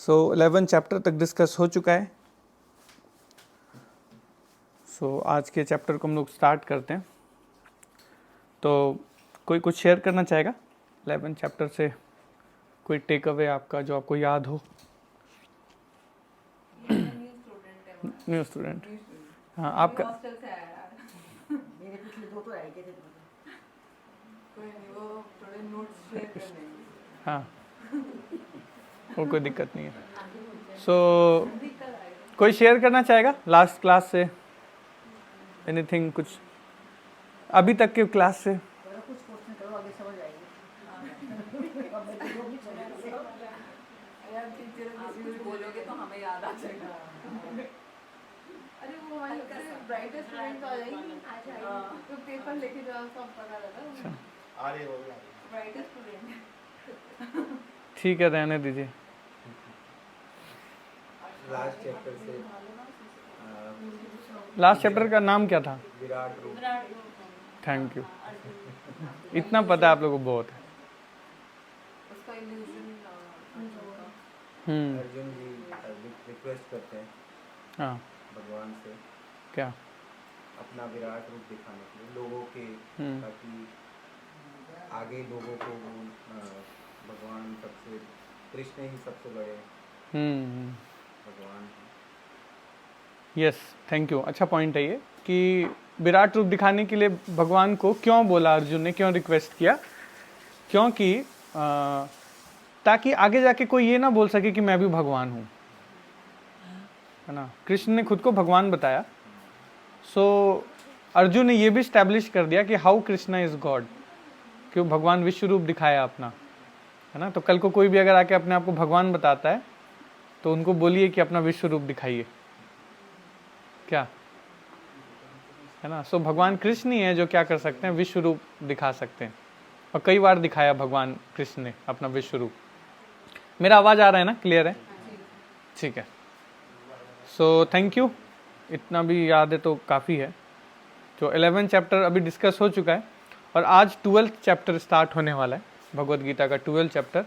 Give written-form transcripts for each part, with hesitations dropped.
सो 11 chapter तक discuss हो चुका है। आज के चैप्टर को हम लोग स्टार्ट करते हैं। तो कोई कुछ शेयर करना चाहेगा 11 चैप्टर से, कोई टेक अवे आपका जो आपको याद हो? New student. हाँ, आपका मेरे पिछले दो तो रह गए थे। कोई नहीं, वो थोड़े नोट्स शेयर करने हैं। हाँ, वो कोई दिक्कत नहीं है। कोई शेयर करना चाहेगा लास्ट क्लास से एनीथिंग, कुछ अभी तक के क्लास से? कुछ क्वेश्चन करो, आगे समझ आएगी। यार टीचर कुछ बोलोगे तो हमें याद आ जाएगा। अरे वो हमारी ब्राइटेस्ट स्टूडेंट तो आ जाएगी, तो पेपर लेके जाओ, सब पता रहता है। आ रही होगी ब्राइटेस्ट स्टूडेंट। ठीक है, रहने दीजिए। लास्ट चैप्टर का नाम क्या था? विराट रूप। थैंक यू, इतना पता है आप लोगों को बहुत है। उसका इल्यूजन अर्जुन जी रिक्वेस्ट करते हैं हाँ, भगवान से क्या? अपना विराट रूप दिखाने के लिए लोगों के, ताकि आगे लोगों को भगवान सबसे, कृष्ण ही सबसे बड़े भगवान हैं। Yes, thank you. अच्छा पॉइंट है ये कि विराट रूप दिखाने के लिए भगवान को क्यों बोला अर्जुन ने, क्यों रिक्वेस्ट किया? क्योंकि ताकि आगे जाके कोई ये ना बोल सके कि मैं भी भगवान हूँ, है ना। कृष्ण ने खुद को भगवान बताया। अर्जुन ने ये भी स्टैब्लिश कर दिया कि हाउ कृष्णा इज गॉड, कि वो भगवान विश्व रूप दिखाया अपना, है ना। तो कल को कोई भी अगर आके अपने आप को भगवान बताता है तो उनको बोलिए कि अपना विश्व रूप दिखाइए, क्या है ना। भगवान कृष्ण ही है जो क्या कर सकते हैं, विश्व रूप दिखा सकते हैं, और कई बार दिखाया भगवान कृष्ण ने अपना विश्व रूप। मेरा आवाज आ रहा है ना, क्लियर है? ठीक है। थैंक यू, इतना भी याद है तो काफ़ी है। जो 11 चैप्टर अभी डिस्कस हो चुका है, और आज 12th चैप्टर स्टार्ट होने वाला है, भगवद गीता का 12th चैप्टर।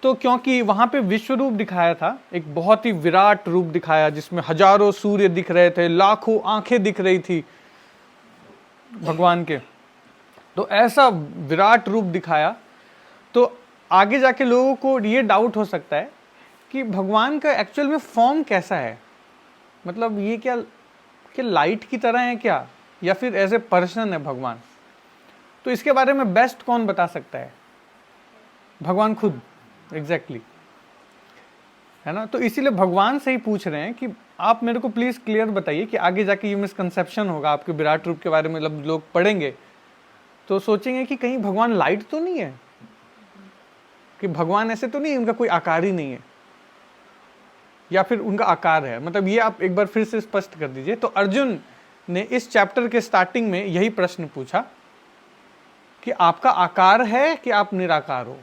तो क्योंकि वहाँ पे विश्व रूप दिखाया था, एक बहुत ही विराट रूप दिखाया जिसमें हजारों सूर्य दिख रहे थे, लाखों आंखें दिख रही थी भगवान के, तो ऐसा विराट रूप दिखाया। तो आगे जाके लोगों को ये डाउट हो सकता है कि भगवान का एक्चुअल में फॉर्म कैसा है, मतलब ये क्या लाइट की तरह है क्या, या फिर एज ए पर्सन है भगवान? तो इसके बारे में बेस्ट कौन बता सकता है? भगवान खुद, एग्जैक्टली, है ना। तो इसीलिए भगवान से ही पूछ रहे हैं कि आप मेरे को प्लीज क्लियर बताइए कि आगे जाके ये मिसकंसेप्शन होगा आपके विराट रूप के बारे में, मतलब लोग पढ़ेंगे तो सोचेंगे कि कहीं भगवान लाइट तो नहीं है, कि भगवान ऐसे तो नहीं है, उनका कोई आकार ही नहीं है, या फिर उनका आकार है। मतलब ये आप एक बार फिर से स्पष्ट कर दीजिए। तो अर्जुन ने इस चैप्टर के स्टार्टिंग में यही प्रश्न पूछा कि आपका आकार है कि आप निराकार हो,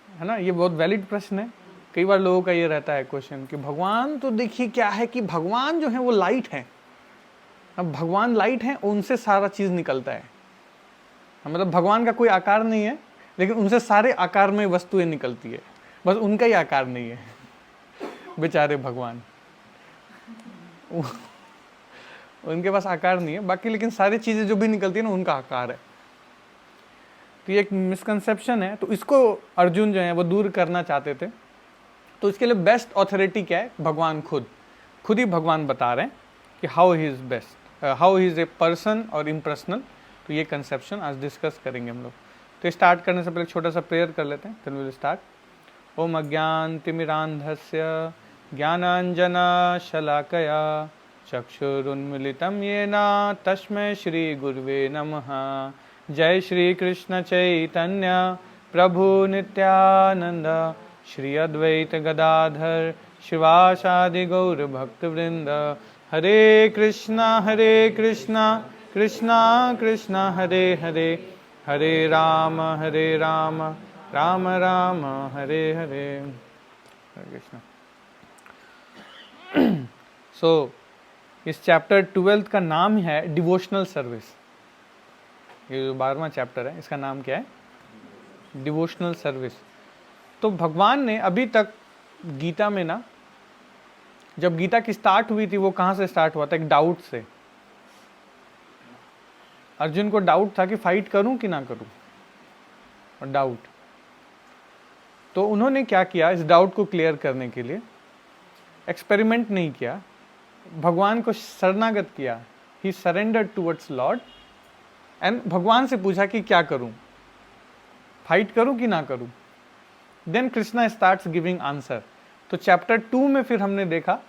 है ना। ये बहुत वैलिड प्रश्न है। कई बार लोगों का ये रहता है क्वेश्चन कि भगवान तो देखिए क्या है कि भगवान जो है वो लाइट है। अब भगवान लाइट है, उनसे सारा चीज निकलता है, मतलब भगवान का कोई आकार नहीं है, लेकिन उनसे सारे आकार में वस्तुएं निकलती है, बस उनका ही आकार नहीं है, बेचारे भगवान। उनके पास आकार नहीं है बाकी, लेकिन सारी चीजें जो भी निकलती है ना, उनका आकार है। तो ये एक मिसकंसेप्शन है, तो इसको अर्जुन जो है वो दूर करना चाहते थे। तो इसके लिए बेस्ट ऑथोरिटी क्या है? भगवान खुद ही भगवान बता रहे हैं कि how he is best, how he is a person और इम्पर्सनल। तो ये कंसेप्शन आज डिस्कस करेंगे हम लोग। तो स्टार्ट करने से पहले छोटा सा प्रेयर कर लेते हैं, देन वी विल स्टार्ट। ओम अज्ञानतिमिरान्धस्य ज्ञानांजना शलाकया चक्षुरुन्मिलितं येन तस्मै श्री गुरुवे नमः। जय श्री कृष्ण चैतन्य प्रभु नित्यानंद, श्री अद्वैत गदाधर शिवासादि गौर भक्तवृंद। हरे कृष्णा कृष्णा कृष्णा हरे हरे, हरे राम राम राम हरे हरे। हरे कृष्णा। इस चैप्टर 12th का नाम है डिवोशनल सर्विस। ये जो 12वां चैप्टर है, इसका नाम क्या है? Devotional service. तो भगवान ने अभी तक गीता में ना, जब गीता की स्टार्ट हुई थी वो कहां से स्टार्ट हुआ था? एक डाउट से। अर्जुन को डाउट था कि फाइट करूं कि ना करूं, और डाउट। तो उन्होंने क्या किया, इस डाउट को क्लियर करने के लिए एक्सपेरिमेंट नहीं किया, भगवान को शरणागत किया। ही सरेंडर्ड टुवर्ड्स लॉर्ड एंड भगवान से पूछा कि क्या करूं, फाइट करूं कि ना करूं। Then Krishna starts giving answer. तो चैप्टर 2 में फिर हमने देखा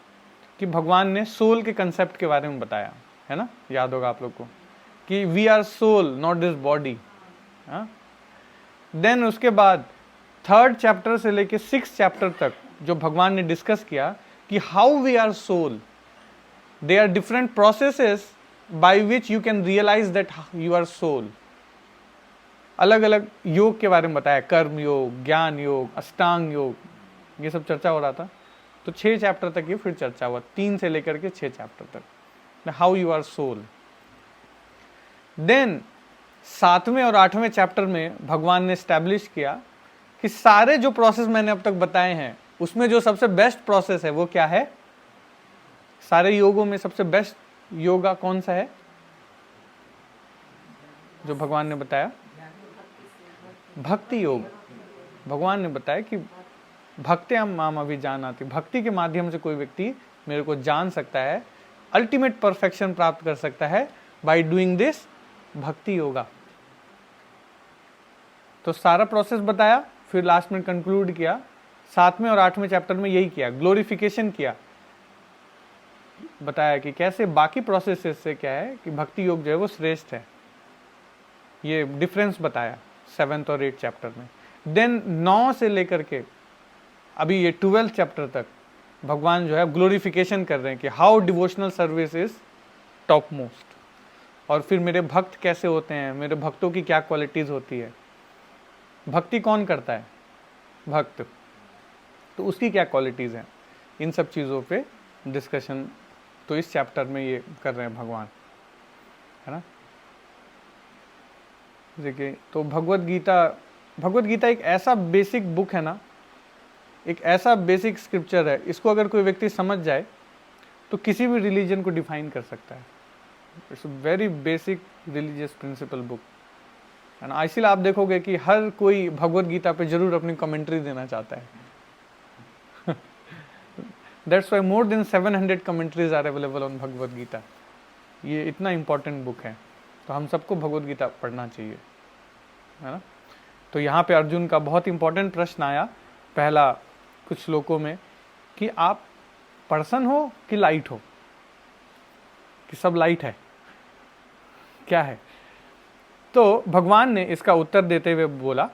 कि भगवान ने सोल के कंसेप्ट के बारे में बताया, है ना, याद होगा आप लोग को, कि we are soul not this body. Then उसके बाद 3rd चैप्टर से लेके 6th चैप्टर तक जो भगवान ने डिस्कस किया कि how we are soul, there are different processes by which you can realize that you are soul. अलग अलग योग के बारे में बताया, कर्म योग, ज्ञान योग, अष्टांग योग, ये सब चर्चा हो रहा था। तो 6 चैप्टर तक ये फिर चर्चा हुआ, 3 से लेकर के 6 चैप्टर तक, how you are soul. Then 7वें और 8वें चैप्टर में भगवान ने स्टैब्लिश किया कि सारे जो प्रोसेस मैंने अब तक बताए हैं उसमें जो सबसे बेस्ट प्रोसेस है वो क्या है? सारे योगों में सबसे बेस्ट योगा कौन सा है जो भगवान ने बताया? भक्ति योग। भगवान ने बताया कि भक्त्याम माम अभिजानाति, भक्ति के माध्यम से कोई व्यक्ति मेरे को जान सकता है, अल्टीमेट परफेक्शन प्राप्त कर सकता है बाय डूइंग दिस भक्ति योगा। तो सारा प्रोसेस बताया, फिर लास्ट में कंक्लूड किया। 7वें और 8वें चैप्टर में यही किया, ग्लोरिफिकेशन किया, बताया कि कैसे बाकी प्रोसेसेस से क्या है कि भक्ति योग जो है वो श्रेष्ठ है, ये डिफरेंस बताया 7th और 8th चैप्टर में। देन 9 से लेकर के अभी ये 12th चैप्टर तक भगवान जो है ग्लोरिफिकेशन कर रहे हैं कि how devotional service is top most, और फिर मेरे भक्त कैसे होते हैं, मेरे भक्तों की क्या क्वालिटीज होती है, भक्ति कौन करता है? भक्त, तो उसकी क्या क्वालिटीज हैं, इन सब चीज़ों पे डिस्कशन तो इस चैप्टर में ये कर रहे हैं भगवान, है ना। देखिए, तो भगवत गीता एक ऐसा बेसिक बुक है ना, एक ऐसा बेसिक स्क्रिप्चर है, इसको अगर कोई व्यक्ति समझ जाए तो किसी भी रिलीजन को डिफाइन कर सकता है। It's a very basic religious principle book, है ना। इसीलिए आप देखोगे कि हर कोई भगवत गीता पे जरूर अपनी कमेंट्री देना चाहता है। That's why more than 700 commentaries are available on Bhagavad Gita. ये इतना इंपॉर्टेंट बुक है, तो हम सबको भगवत गीता पढ़ना चाहिए, है ना। तो यहाँ पे अर्जुन का बहुत इंपॉर्टेंट प्रश्न आया पहला कुछ श्लोकों में कि आप पर्सन हो कि लाइट हो, कि सब लाइट है, क्या है? तो भगवान ने इसका उत्तर देते हुए बोला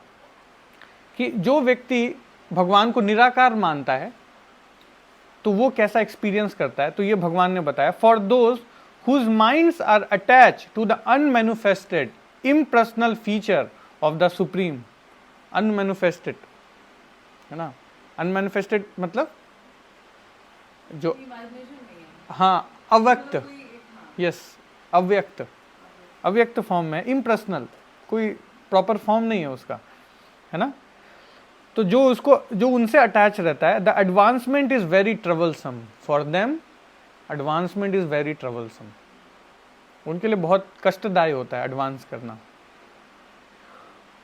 कि जो व्यक्ति भगवान को निराकार मानता है तो वो कैसा एक्सपीरियंस करता है। तो ये भगवान ने बताया, for those whose minds are attach to the unmanifested impersonal feature of the supreme. Unmanifested, है ना, अनमैनिफेस्टेड मतलब जो, हाँ, अव्यक्त, यस, अव्यक्त फॉर्म में, इम्पर्सनल, कोई प्रॉपर फॉर्म नहीं है उसका, है ना। तो जो उनसे अटैच रहता है, the advancement is very troublesome for them, advancement is very troublesome, उनके लिए बहुत कष्टदायी होता है एडवांस करना।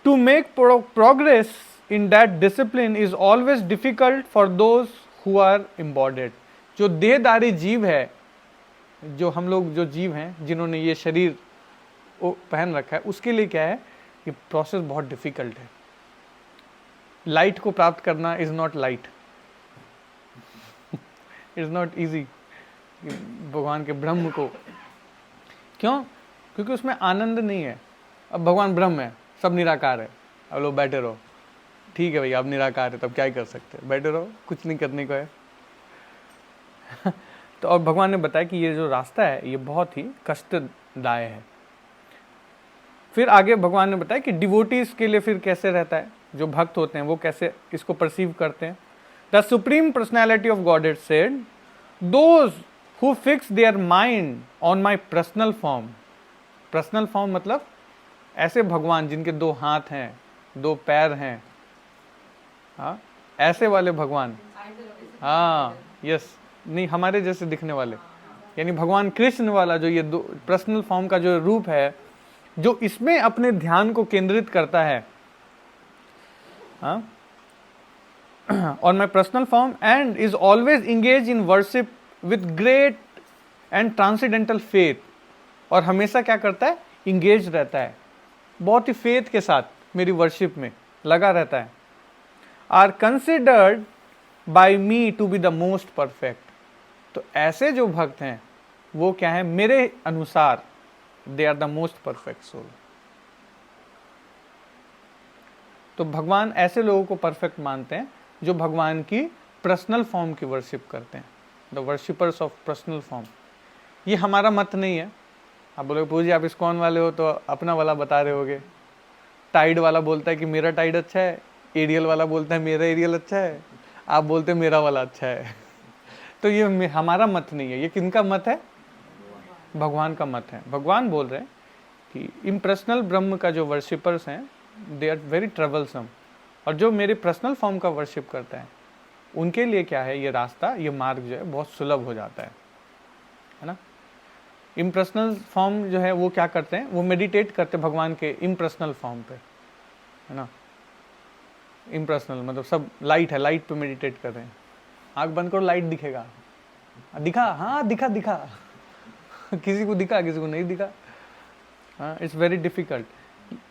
To make progress in that discipline is always difficult for those who are embodied। जो देहधारी जीव है, जो हम लोग जो जीव हैं जिन्होंने ये शरीर पहन रखा है, उसके लिए क्या है, ये प्रोसेस बहुत डिफिकल्ट है। लाइट को प्राप्त करना is not light, is not easy. भगवान के ब्रह्म को, क्यों? क्योंकि उसमें आनंद नहीं है। अब भगवान ब्रह्म है, सब निराकार है, अब लोग बैठे रहो, ठीक है भैया, अब निराकार है, तब क्या ही कर सकते हैं, बैठे रहो, कुछ नहीं करने को है। तो और भगवान ने बताया कि ये जो रास्ता है ये बहुत ही कष्टदायक है। फिर आगे भगवान ने बताया कि डिवोटीज के लिए फिर कैसे रहता है, जो भक्त होते हैं वो कैसे इसको परसीव करते हैं। The supreme personality of God said, those who fix their mind on my personal form. Personal form मतलब ऐसे भगवान जिनके 2 हाथ हैं, 2 पैर हैं, हाँ, ऐसे वाले भगवान, हाँ यस, नहीं हमारे जैसे दिखने वाले, यानी भगवान कृष्ण वाला जो ये पर्सनल फॉर्म का जो रूप है, जो इसमें अपने ध्यान को केंद्रित करता है, हाँ, on my personal form and is always engaged in worship with great and transcendental faith, और हमेशा क्या करता है, इंगेज रहता है, बहुत ही फेथ के साथ मेरी वर्शिप में लगा रहता है, are considered by me to be the most perfect. तो ऐसे जो भक्त हैं वो क्या है, मेरे अनुसार they are the most perfect soul. तो भगवान ऐसे लोगों को परफेक्ट मानते हैं जो भगवान की पर्सनल फॉर्म की वर्शिप करते हैं, the worshippers of personal form. ये हमारा मत नहीं है। आप बोलोगे पूजी आप इस्कॉन वाले हो तो अपना वाला बता रहे होगे। टाइड वाला बोलता है कि मेरा टाइड अच्छा है, एरियल वाला बोलता है मेरा एरियल अच्छा है, आप बोलते हैं मेरा वाला अच्छा है। तो ये हमारा मत नहीं है, ये किनका मत है, भगवान का मत है। भगवान बोल रहे हैं कि इम्पर्सनल ब्रह्म का जो वर्शिपर्स हैं दे आर वेरी ट्रबलसम, और जो मेरे पर्सनल फॉर्म का वर्शिप करता है उनके लिए क्या है, ये रास्ता, ये मार्ग जो है बहुत सुलभ हो जाता है ना। इम्पर्सनल फॉर्म जो है वो क्या करते हैं, वो मेडिटेट करते हैं भगवान के इम्पर्सनल फॉर्म पे, है ना। इम्पर्सनल मतलब सब लाइट है, लाइट पे मेडिटेट कर रहे हैं। आँख बंद करो लाइट दिखेगा, दिखा, हाँ दिखा दिखा किसी को दिखा किसी को नहीं दिखा, हाँ, इट्स वेरी डिफिकल्ट।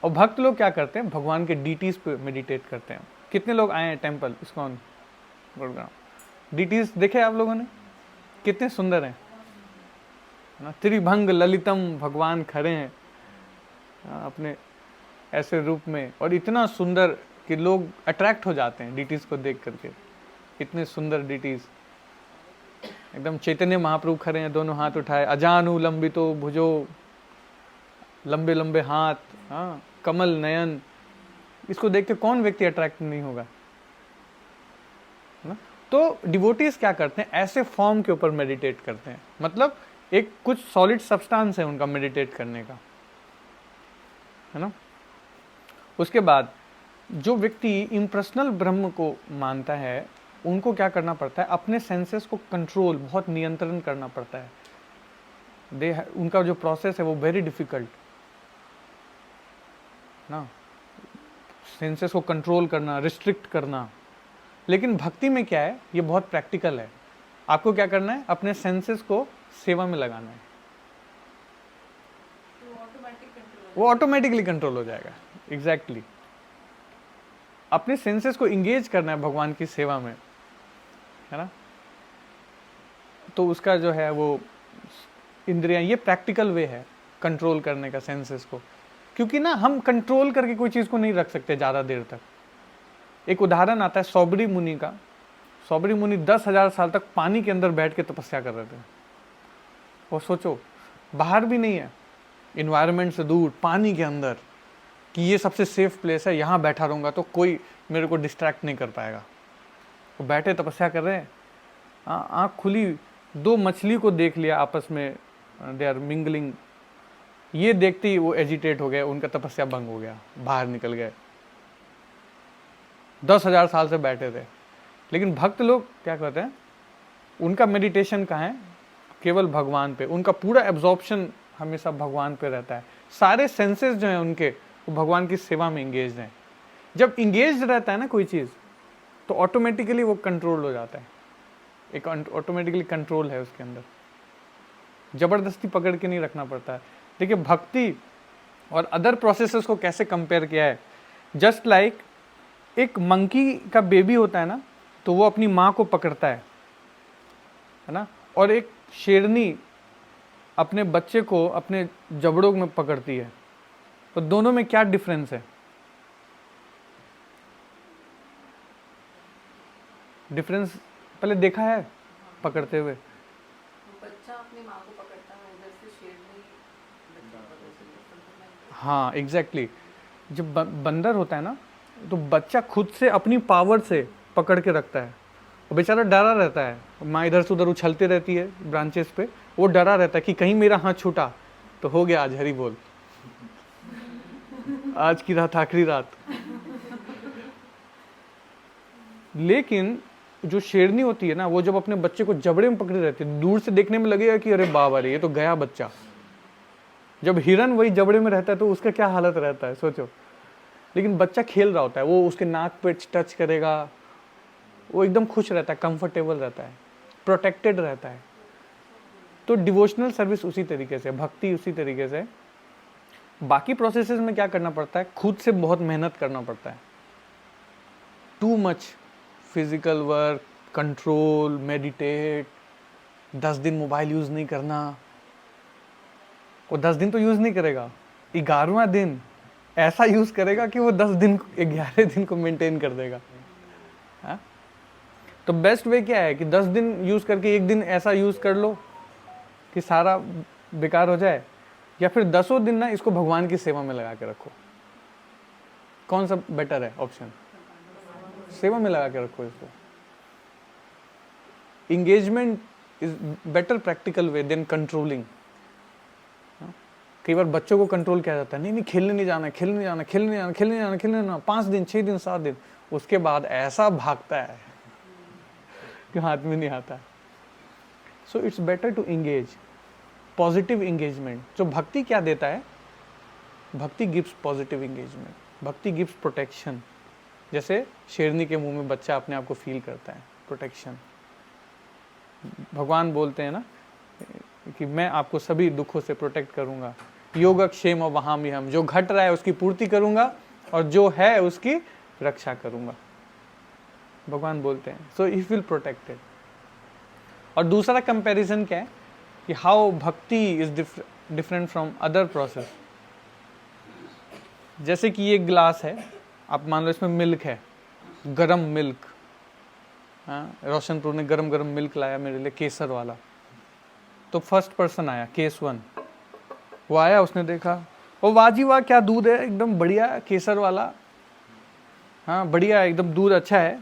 और भक्त लोग क्या करते हैं, भगवान के डीटीज पे मेडिटेट करते हैं। कितने लोग आए हैं टेम्पल इस्कॉन गुड़गांव, डीटीज देखे आप लोगों ने, कितने सुंदर हैं ना, त्रिभंग ललितम भगवान खड़े हैं अपने ऐसे रूप में, और इतना सुंदर कि लोग अट्रैक्ट हो जाते हैं डीटीज को देख करके। इतने सुंदर डीटीज, एकदम चैतन्य महाप्रभु खड़े हैं, दोनों हाथ उठाए, अजानु लंबितो भुजो, लंबे लंबे हाथ, हाँ, कमल नयन। इसको देख के कौन व्यक्ति अट्रैक्ट नहीं होगा ना। तो डिवोटीज क्या करते हैं, ऐसे फॉर्म के ऊपर मेडिटेट करते हैं, मतलब एक कुछ सॉलिड सब्सटेंस है उनका मेडिटेट करने का, है ना। उसके बाद जो व्यक्ति इम्पर्सनल ब्रह्म को मानता है उनको क्या करना पड़ता है, अपने सेंसेस को कंट्रोल, बहुत नियंत्रण करना पड़ता है। उनका जो प्रोसेस है वो वेरी डिफिकल्ट ना, सेंसेस को कंट्रोल करना, रिस्ट्रिक्ट करना। लेकिन भक्ति में क्या है, ये बहुत प्रैक्टिकल है। आपको क्या करना है, अपने सेंसेस को सेवा में लगाना है, वो ऑटोमेटिकली कंट्रोल हो जाएगा। एग्जैक्टली अपने सेंसेस को इंगेज करना है भगवान की सेवा में, है ना। तो उसका जो है वो इंद्रियां, ये प्रैक्टिकल वे है कंट्रोल करने का सेंसेस को, क्योंकि ना हम कंट्रोल करके कोई चीज़ को नहीं रख सकते ज़्यादा देर तक। एक उदाहरण आता है सौबरी मुनि का। सौबरी मुनि 10,000 साल तक पानी के अंदर बैठ के तपस्या कर रहे थे। और सोचो, बाहर भी नहीं है, इन्वायरमेंट से दूर, पानी के अंदर, कि ये सबसे सेफ प्लेस है, यहाँ बैठा रहूँगा तो कोई मेरे को डिस्ट्रैक्ट नहीं कर पाएगा। वो बैठे तपस्या कर रहे हैं, आँख खुली, 2 मछली को देख लिया आपस में, दे आर मिंगलिंग। ये देखते ही वो एजिटेट हो गए, उनका तपस्या भंग हो गया, बाहर निकल गए। 10,000 साल से बैठे थे। लेकिन भक्त लोग क्या कहते हैं, उनका मेडिटेशन कहाँ है, केवल भगवान पे, उनका पूरा एब्जॉर्प्शन हमेशा भगवान पे रहता है। सारे सेंसेस जो हैं उनके, वो भगवान की सेवा में इंगेज हैं। जब इंगेज रहता है ना कोई चीज़, तो ऑटोमेटिकली वो कंट्रोल हो जाता है, एक ऑटोमेटिकली कंट्रोल है उसके अंदर, जबरदस्ती पकड़ के नहीं रखना पड़ता है। देखिए भक्ति और अदर प्रोसेसेस को कैसे कंपेयर किया है, जस्ट लाइक एक मंकी का बेबी होता है ना, तो वो अपनी माँ को पकड़ता है ना, और एक शेरनी अपने बच्चे को अपने जबड़ों में पकड़ती है। तो दोनों में क्या डिफरेंस है, डिफरेंस पहले देखा है पकड़ते हुए? बच्चा अपनी माँ को पकड़ता है, इधर से शेरनी बच्चा पकड़ता है। हाँ एग्जैक्टली। जब बंदर होता है ना, तो बच्चा खुद से अपनी पावर से पकड़ के रखता है, और बेचारा डरा रहता है। माँ इधर से उधर उछलती रहती है ब्रांचेस पे, वो डरा रहता है कि कहीं मेरा हाथ छूटा तो हो गया आज हरी बोल, आज की रात आखिरी रात। लेकिन जो शेरनी होती है ना, वो जब अपने बच्चे को जबड़े में पकड़े रहती है, दूर से देखने में लगेगा कि अरे बाबा रे, ये तो गया बच्चा। जब हिरन वही जबड़े में रहता है तो उसका क्या हालत रहता है सोचो। लेकिन बच्चा खेल रहा होता है, वो उसके नाक पे टच करेगा, वो एकदम खुश रहता है, कंफर्टेबल रहता है, प्रोटेक्टेड रहता है। तो डिवोशनल सर्विस उसी तरीके से, भक्ति उसी तरीके से। बाकी प्रोसेसेस में क्या करना पड़ता है, खुद से बहुत मेहनत करना पड़ता है, too much physical work, control, meditate, 10 दिन मोबाइल यूज नहीं करना। वो 10 दिन तो यूज नहीं करेगा, 11वां दिन ऐसा यूज करेगा कि वो 11 दिन को मेंटेन कर देगा। हा? तो बेस्ट वे क्या है कि 10 दिन यूज करके 1 दिन ऐसा यूज कर लो कि सारा बेकार हो जाए, या फिर 10 दिन ना इसको भगवान की सेवा में लगा के रखो। कौन सा बेटर है ऑप्शन? सेवा में लगा के रखो इसको। Engagement is better practical way than controlling. कई बार बच्चों को कंट्रोल किया जाता है, नहीं खेलने नहीं जाना, खेलने नहीं जाना, खेलने नहीं जाना, खेलने नहीं जाना, खेलने नहीं जाना, 5 दिन 6 दिन 7 दिन, उसके बाद ऐसा भागता है कि हाथ में नहीं आता। So it's better to engage, positive engagement. जो भक्ति क्या देता है, भक्ति गिव्स पॉजिटिव इंगेजमेंट, भक्ति गिव्स प्रोटेक्शन। जैसे शेरनी के मुंह में बच्चा अपने आप को फील करता है, प्रोटेक्शन। भगवान बोलते हैं ना कि मैं आपको सभी दुखों से प्रोटेक्ट करूंगा, योगक्षेम वहामि हम, जो घट रहा है उसकी पूर्ति करूंगा और जो है उसकी रक्षा करूंगा, भगवान बोलते हैं। सो ही विल प्रोटेक्टेड। और दूसरा कंपैरिजन क्या है कि हाउ भक्ति is different from other process. जैसे कि ये ग्लास है, आप मान लो इसमें मिल्क है, गरम मिल्क। हाँ, रोशनपुर ने गरम गरम मिल्क लाया मेरे लिए, केसर वाला। तो फर्स्ट पर्सन आया, केस 1, वो आया, उसने देखा, ओ वाह जी वाह, क्या दूध है, एकदम बढ़िया केसर वाला, हाँ बढ़िया, एकदम दूध अच्छा है।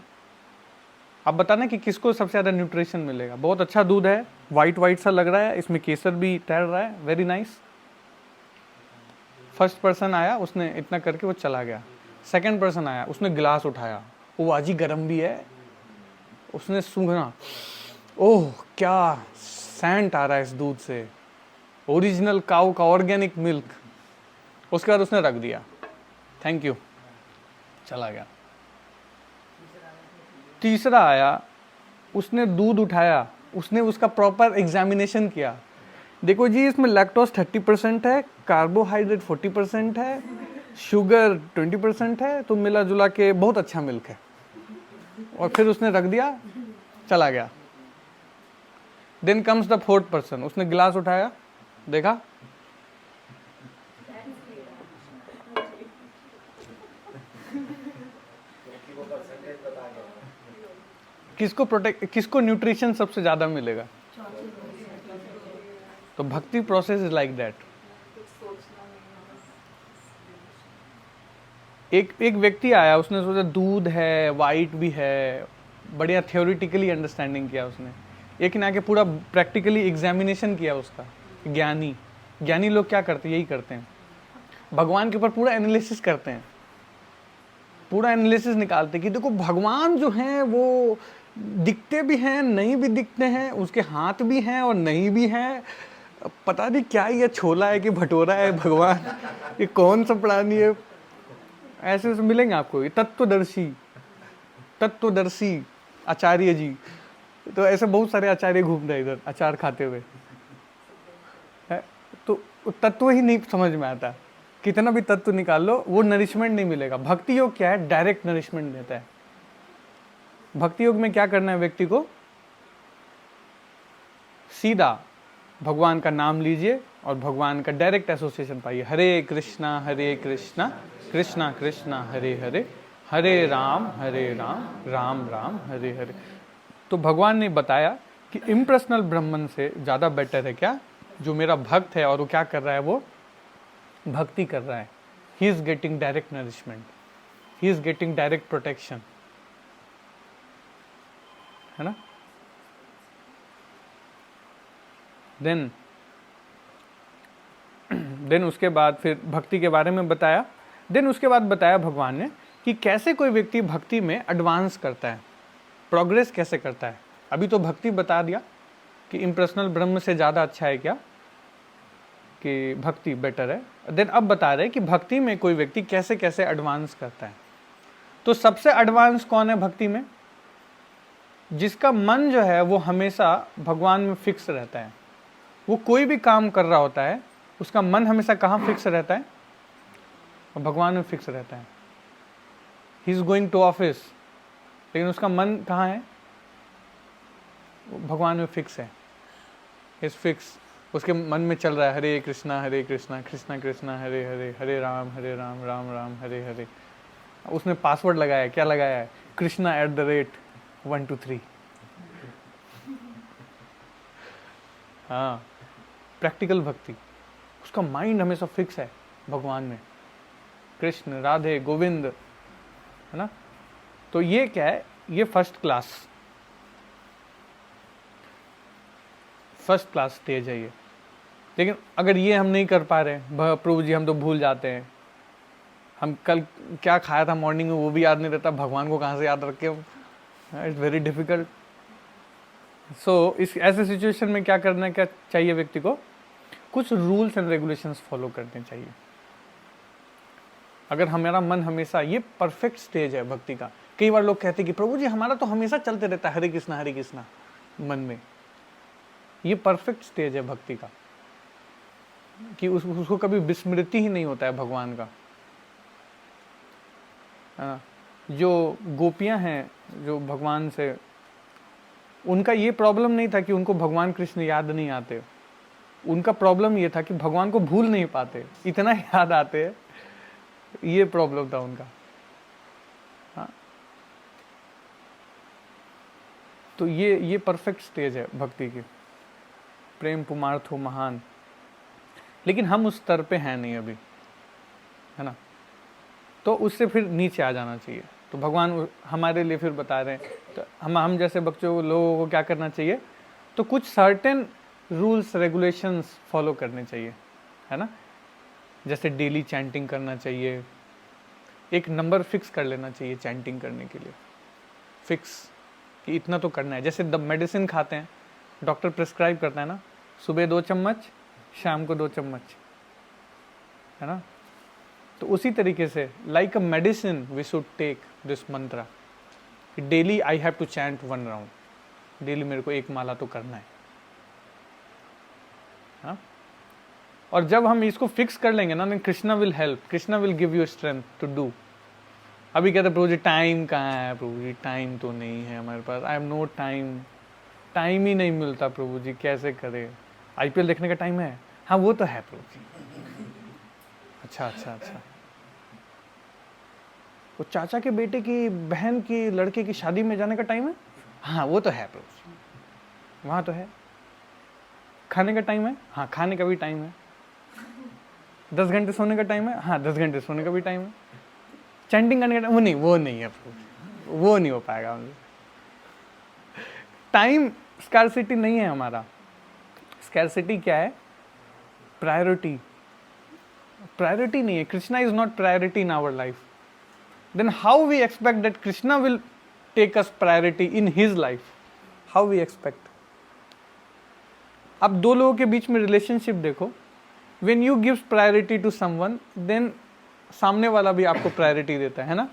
अब बताना कि किसको सबसे ज़्यादा न्यूट्रिशन मिलेगा। बहुत अच्छा दूध है, वाइट वाइट सा लग रहा है, इसमें केसर भी तैर रहा है, वेरी नाइस। फर्स्ट पर्सन आया, उसने इतना करके वो चला गया। सेकंड पर्सन आया, उसने गिलास उठाया, वो आजी गर्म भी है, उसने सूंघना, ओह क्या सेंट आ रहा है इस दूध से, ओरिजिनल काऊ का ऑर्गेनिक मिल्क। उसके बाद उसने रख दिया, थैंक यू, चला गया। तीसरा आया, उसने दूध उठाया, उसने उसका प्रॉपर एग्जामिनेशन किया, देखो जी इसमें लैक्टोज 30% है, कार्बोहाइड्रेट 40% है, शुगर 20% है, तो मिला जुला के बहुत अच्छा मिल्क है। और फिर उसने रख दिया, चला गया। Then comes the fourth person, उसने गिलास उठाया, देखा, किसको न्यूट्रिशन सबसे ज्यादा मिलेगा। तो भक्ति प्रोसेस इज लाइक दैट। एक व्यक्ति आया, उसने सोचा दूध है, वाइट भी है, बढ़िया थ्योरेटिकली अंडरस्टैंडिंग किया उसने। एक ने आके पूरा प्रैक्टिकली एग्जामिनेशन किया उसका। ज्ञानी लोग क्या करते हैं, यही करते हैं, भगवान के ऊपर पूरा एनालिसिस करते हैं, पूरा एनालिसिस निकालते हैं कि देखो भगवान जो हैं वो दिखते भी हैं, नहीं भी दिखते हैं, उसके हाथ भी हैं और नहीं भी हैं, पता नहीं क्या ये छोला है कि भटोरा है भगवान, ये कौन सा प्राणी है। ऐसे मिलेंगे आपको ये तत्वदर्शी आचार्य जी। तो ऐसे बहुत सारे आचार्य घूम रहे इधर अचार खाते हुए, तो तत्व ही नहीं समझ में आता, कितना भी तत्व निकाल लो वो नरिशमेंट नहीं मिलेगा। भक्ति योग क्या है, डायरेक्ट नरिशमेंट देता है। भक्ति योग में क्या करना है, व्यक्ति को सीधा भगवान का नाम लीजिए और भगवान का डायरेक्ट एसोसिएशन पाइए। हरे कृष्णा कृष्णा कृष्णा हरे हरे, हरे राम राम राम हरे हरे। तो भगवान ने बताया कि इम्पर्सनल ब्रह्मन से ज़्यादा बेटर है क्या, जो मेरा भक्त है और वो क्या कर रहा है, वो भक्ति कर रहा है। He is getting direct nourishment, he is getting direct protection, है ना। देन उसके बाद फिर भक्ति के बारे में बताया। देन उसके बाद बताया भगवान ने कि कैसे कोई व्यक्ति भक्ति में एडवांस करता है। प्रोग्रेस कैसे करता है। अभी तो भक्ति बता दिया कि इम्पर्सनल ब्रह्म से ज़्यादा अच्छा है क्या, कि भक्ति बेटर है। देन अब बता रहे कि भक्ति में कोई व्यक्ति कैसे कैसे एडवांस करता है। तो सबसे एडवांस कौन है भक्ति में? जिसका मन जो है वो हमेशा भगवान में फिक्स रहता है। वो कोई भी काम कर रहा होता है, उसका मन हमेशा कहाँ फिक्स रहता है? भगवान में फिक्स रहता है। He is going to office, लेकिन उसका मन कहाँ है? भगवान में फिक्स है। इज फिक्स, उसके मन में चल रहा है हरे कृष्णा कृष्णा कृष्णा हरे हरे, हरे राम राम राम हरे हरे। उसने पासवर्ड लगाया है, क्या लगाया है? कृष्णा @123। हाँ, प्रैक्टिकल भक्ति। उसका माइंड हमेशा फिक्स है भगवान में, कृष्ण राधे गोविंद, है ना। तो ये क्या है? ये फर्स्ट क्लास स्टेज है ये। लेकिन अगर ये हम नहीं कर पा रहे, प्रभु जी हम तो भूल जाते हैं, हम कल क्या खाया था मॉर्निंग में वो भी याद नहीं रहता, भगवान को कहाँ से याद रखे हम। It's very difficult. सो इस ऐसे सिचुएशन में क्या करना क्या चाहिए व्यक्ति को? कुछ रूल्स एंड रेगुलेशंस फॉलो करने चाहिए। अगर हमारा मन हमेशा, ये परफेक्ट स्टेज है भक्ति का। कई बार लोग कहते हैं कि प्रभु जी हमारा तो हमेशा चलते रहता है हरे कृष्णा मन में। ये परफेक्ट स्टेज है भक्ति का, कि उसको कभी विस्मृति ही नहीं होता है भगवान का। जो गोपियां हैं जो भगवान से, उनका ये प्रॉब्लम नहीं था कि उनको भगवान कृष्ण याद नहीं आते। उनका प्रॉब्लम ये था कि भगवान को भूल नहीं पाते, इतना याद आते हैं, ये प्रॉब्लम था उनका। हाँ, तो ये परफेक्ट स्टेज है भक्ति की। प्रेम पुमार्थो महान। लेकिन हम उस स्तर पे हैं नहीं अभी, है ना। तो उससे फिर नीचे आ जाना चाहिए। तो भगवान हमारे लिए फिर बता रहे हैं, तो हम जैसे बच्चों लोगों को क्या करना चाहिए? तो कुछ सर्टेन रूल्स रेगुलेशंस फॉलो करने चाहिए, है ना। जैसे डेली चैंटिंग करना चाहिए, एक नंबर फिक्स कर लेना चाहिए चैंटिंग करने के लिए, फिक्स कि इतना तो करना है। जैसे मेडिसिन खाते हैं, डॉक्टर प्रिस्क्राइब करता है ना, सुबह 2 चम्मच, शाम को 2 चम्मच, है ना। तो उसी तरीके से like a medicine we should take this mantra, daily I have to chant 1 round, daily मेरे को 1 माला तो करना है। हाँ? और जब हम इसको फिक्स कर लेंगे ना, then Krishna will help, Krishna will give you strength to do. अभी कहते प्रभु जी टाइम कहाँ है? प्रभु जी टाइम तो नहीं है हमारे पास, I have no time, time ही नहीं मिलता प्रभु जी, कैसे करे? IPL देखने का टाइम है? हाँ वो तो है प्रभु जी। अच्छा। वो चाचा के बेटे की बहन की लड़के की शादी में जाने का टाइम है? हाँ वो तो है प्रभु जी, वहाँ तो है। खाने का टाइम है? हाँ खाने का भी टाइम है। 10 घंटे सोने का टाइम है? हाँ 10 घंटे सोने का भी टाइम है। चैंटिंग करने का टाइम? वो नहीं है प्रभु जी, वो नहीं हो पाएगा हमसे। टाइम स्कैरसिटी नहीं है हमारा। स्कैरसिटी क्या है? प्रायोरिटी नहीं है। Krishna is not priority in our life. Then how we expect that Krishna will take us priority in his life? How we expect? अब 2 लोगों के बीच में रिलेशनशिप देखो, when you gives priority to someone, then सामने वाला भी आपको प्रायोरिटी देता है ना।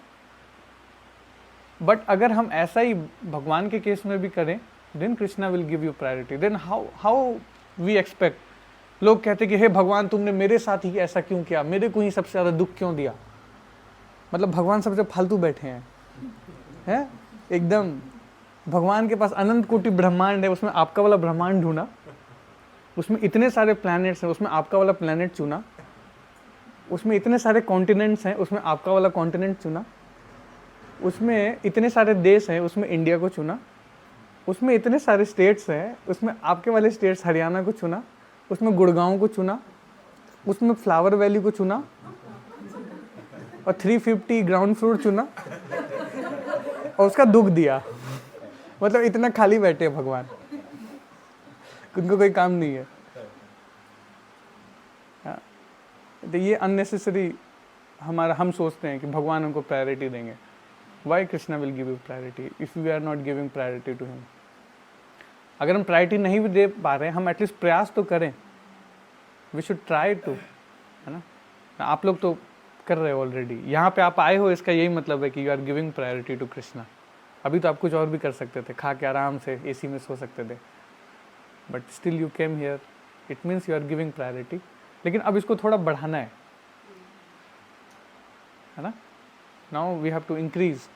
बट अगर हम ऐसा ही भगवान के केस में भी करें, then Krishna will give you priority. Then how we expect? लोग कहते कि हे भगवान तुमने मेरे साथ ही ऐसा क्यों किया, मेरे को ही सबसे ज़्यादा दुख क्यों दिया? मतलब भगवान सबसे फालतू बैठे हैं एकदम। भगवान के पास अनंत कोटि ब्रह्मांड है, उसमें आपका वाला ब्रह्मांड ढूंढा, उसमें इतने सारे प्लैनेट्स हैं, उसमें आपका वाला प्लैनेट चुना, उसमें इतने सारे कॉन्टिनेंट्स हैं, उसमें आपका वाला कॉन्टिनेंट चुना, उसमें इतने सारे देश हैं, उसमें इंडिया को चुना, उसमें इतने सारे स्टेट्स हैं, उसमें आपके वाले स्टेट्स हरियाणा को चुना, उसमें गुड़गांव को चुना, उसमें फ्लावर वैली को चुना, और 350 ग्राउंड फ्लोर चुना, और उसका दुख दिया। मतलब इतना खाली बैठे हैं भगवान, उनको कोई काम नहीं है। हाँ, तो ये अननेसेसरी हम सोचते हैं कि भगवान हमको प्रायोरिटी देंगे। Why Krishna will give you priority if you are not giving priority to him? अगर हम प्रायोरिटी नहीं भी दे पा रहे हैं, हम एटलीस्ट प्रयास तो करें, वी शुड ट्राई टू, है ना? आप लोग तो कर रहे हो ऑलरेडी, यहाँ पे आप आए हो, इसका यही मतलब है कि you are giving priority to Krishna. अभी तो आप कुछ और भी कर सकते थे, खा के आराम से एसी में सो सकते थे, but still you came here, it means you are giving priority. लेकिन अब इसको थोड़ा बढ़ाना है ना? Now we have to increase,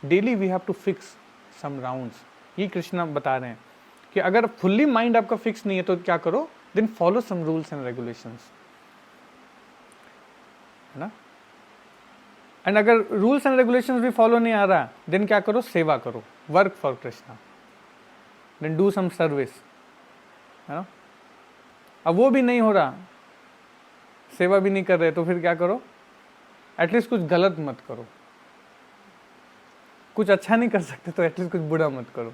daily we have to fix some rounds. ये कृष्णा बता रहे हैं कि अगर फुल्ली माइंड आपका फिक्स नहीं है तो क्या करो, then follow some rules and regulations, है ना? एंड अगर रूल्स एंड रेगुलेशंस भी फॉलो नहीं आ रहा, देन क्या करो, सेवा करो, work for Krishna, then do some service, है ना? अब वो भी नहीं हो रहा, सेवा भी नहीं कर रहे, तो फिर क्या करो, एटलीस्ट कुछ गलत मत करो। कुछ अच्छा नहीं कर सकते तो एटलीस्ट कुछ बुरा मत करो,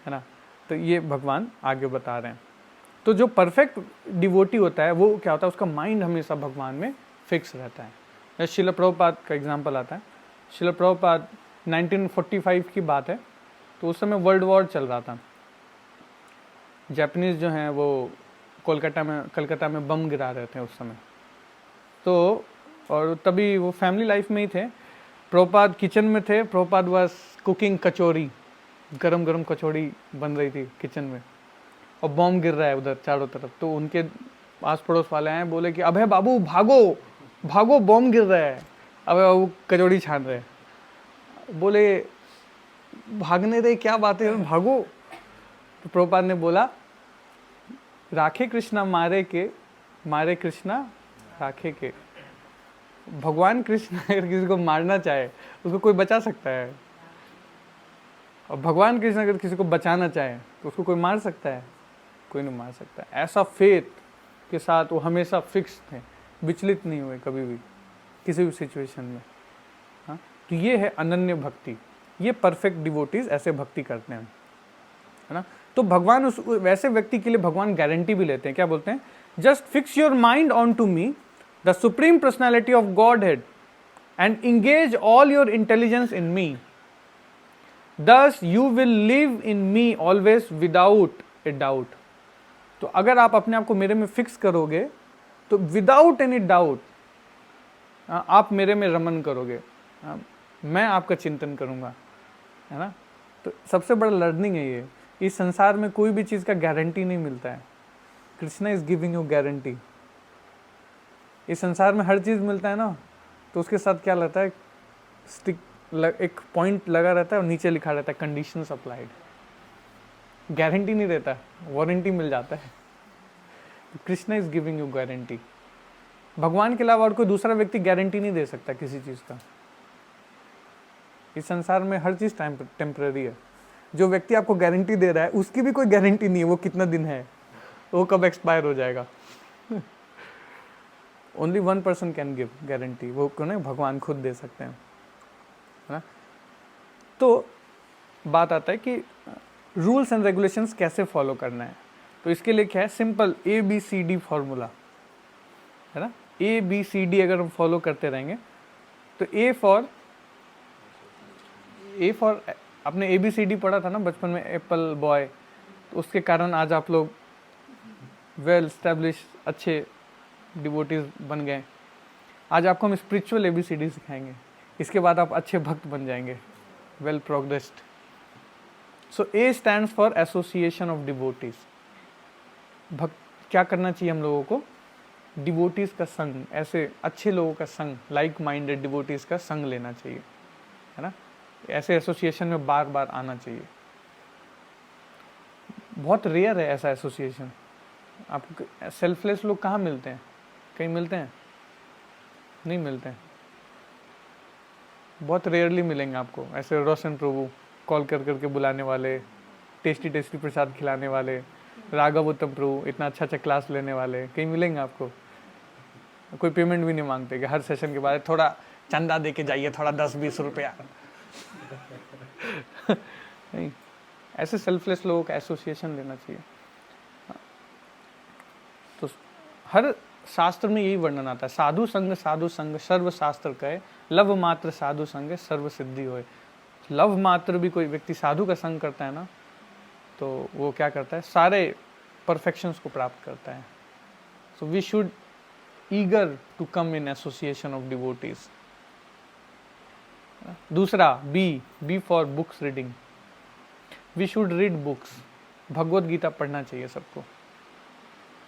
है ना? तो ये भगवान आगे बता रहे हैं। तो जो परफेक्ट डिवोटी होता है वो क्या होता है, उसका माइंड हमेशा भगवान में फिक्स रहता है। जैसे शिला प्रभुपाद का एग्जांपल आता है। शिला प्रभुपाद 1945 की बात है, तो उस समय वर्ल्ड वॉर चल रहा था। जापानीज जो हैं वो कलकत्ता में बम गिरा रहे थे उस समय। तो और तभी वो फैमिली लाइफ में ही थे। प्रभुपाद किचन में थे, प्रभुपाद वाज कुकिंग कचौरी, गरम गरम कचौड़ी बन रही थी किचन में, और बॉम्ब गिर रहा है उधर चारों तरफ। तो उनके आस पड़ोस वाले आए, बोले कि अबे बाबू भागो भागो, बॉम्ब गिर रहा है। अबे बाबू कचौड़ी छान रहे, बोले भागने दे, क्या बात है, भागो। तो प्रभुपाद ने बोला, राखे कृष्णा मारे के, मारे कृष्णा राखे के। भगवान कृष्ण अगर किसी को मारना चाहे उसको कोई बचा सकता है, और भगवान कृष्ण अगर किसी को बचाना चाहे तो उसको कोई मार सकता है? कोई नहीं मार सकता। ऐसा फेथ के साथ वो हमेशा फिक्स थे, विचलित नहीं हुए कभी भी किसी भी सिचुएशन में। हाँ, तो ये है अनन्य भक्ति, ये परफेक्ट डिवोटीज ऐसे भक्ति करते हैं, है ना? तो भगवान उस वैसे व्यक्ति के लिए भगवान गारंटी भी लेते हैं। क्या बोलते हैं? Just fix your mind on to me, the supreme personality of Godhead, and engage all your intelligence in me, thus you will live in me always without a doubt। तो अगर आप अपने आप को मेरे में फिक्स करोगे तो विदाउट एनी डाउट आप मेरे में रमन करोगे, मैं आपका चिंतन करूंगा, है ना? तो सबसे बड़ा लर्निंग है ये। इस संसार में कोई भी चीज़ का गारंटी नहीं मिलता है, Krishna is giving you guarantee. इस संसार में हर चीज़ मिलता है ना, तो उसके साथ क्या लगता है, स्टिक एक पॉइंट लगा रहता है और नीचे लिखा रहता है कंडीशंस अप्लाइड। गारंटी नहीं रहता, वारंटी मिल जाता है। Krishna is giving you guarantee. भगवान के अलावा और कोई दूसरा व्यक्ति गारंटी नहीं दे सकता किसी चीज़ का। इस संसार में हर चीज़ टेम्पररी है। जो व्यक्ति आपको गारंटी दे रहा है उसकी भी कोई गारंटी नहीं है वो कितना दिन है, वो कब एक्सपायर हो जाएगा। Only one person can give guarantee, वो कौन है? भगवान खुद दे सकते हैं, है ना? तो बात आता है कि रूल्स एंड रेगुलेशंस कैसे फॉलो करना है। तो इसके लिए क्या है? सिंपल ABCD फॉर्मूला, है ना? ABCD अगर हम फॉलो करते रहेंगे तो A फॉर आपने ABCD पढ़ा था ना बचपन में, एप्पल बॉय। तो उसके कारण आज आप लोग वेल स्टैब्लिश अच्छे डिवोटीज बन गए। आज आपको हम स्पिरिचुअल ABCD सिखाएंगे, इसके बाद आप अच्छे भक्त बन जाएंगे, well progressed. So A stands for association of devotees. भक्त क्या करना चाहिए हम लोगों को? डिवोटीज का संग, ऐसे अच्छे लोगों का संग, लाइक माइंडेड डिवोटीज का संग लेना चाहिए, है ना? ऐसे एसोसिएशन में बार बार आना चाहिए। बहुत रेयर है ऐसा एसोसिएशन। आपको सेल्फलेस लोग कहाँ मिलते हैं? कहीं मिलते हैं? नहीं मिलते हैं, बहुत रेयरली मिलेंगे आपको। ऐसे रोशन प्रभु कॉल कर करके बुलाने वाले, टेस्टी टेस्टी प्रसाद खिलाने वाले, राघव उत्तम प्रभु इतना अच्छा अच्छा क्लास लेने वाले कहीं मिलेंगे आपको? कोई पेमेंट भी नहीं मांगते कि हर सेशन के बाद थोड़ा चंदा दे के जाइए, थोड़ा 10-20 रुपया। नहीं, ऐसे सेल्फलेस लोगों का एसोसिएशन लेना चाहिए। तो हर शास्त्र में यही वर्णन आता है, साधु संग सर्व शास्त्र कहे, लव मात्र साधु संग सर्व सिद्धि होए। लव मात्र भी कोई व्यक्ति साधु का संग करता है ना, तो वो क्या करता है, सारे परफेक्शंस को प्राप्त करता है। So we should eager to come in association of devotees. दूसरा B for books reading. We should read books. Bhagavad Gita पढ़ना चाहिए सबको,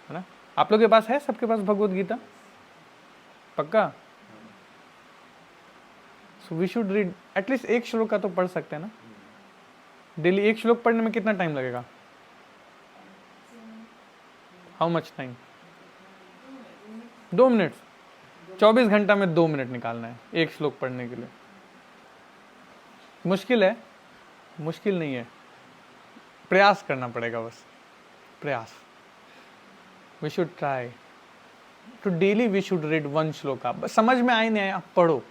है ना। आप लोग के पास है, सबके पास भगवत गीता पक्का? So we should read, at least एक श्लोक का तो पढ़ सकते हैं ना डेली। एक श्लोक पढ़ने में कितना टाइम लगेगा? How much time? 2 मिनट। 24 घंटा में 2 मिनट निकालना है एक श्लोक पढ़ने के लिए। मुश्किल है? मुश्किल नहीं है, प्रयास करना पड़ेगा, बस प्रयास। We should try to daily we should read 1 shloka. बस समझ में आए नहीं आया, पढ़ो।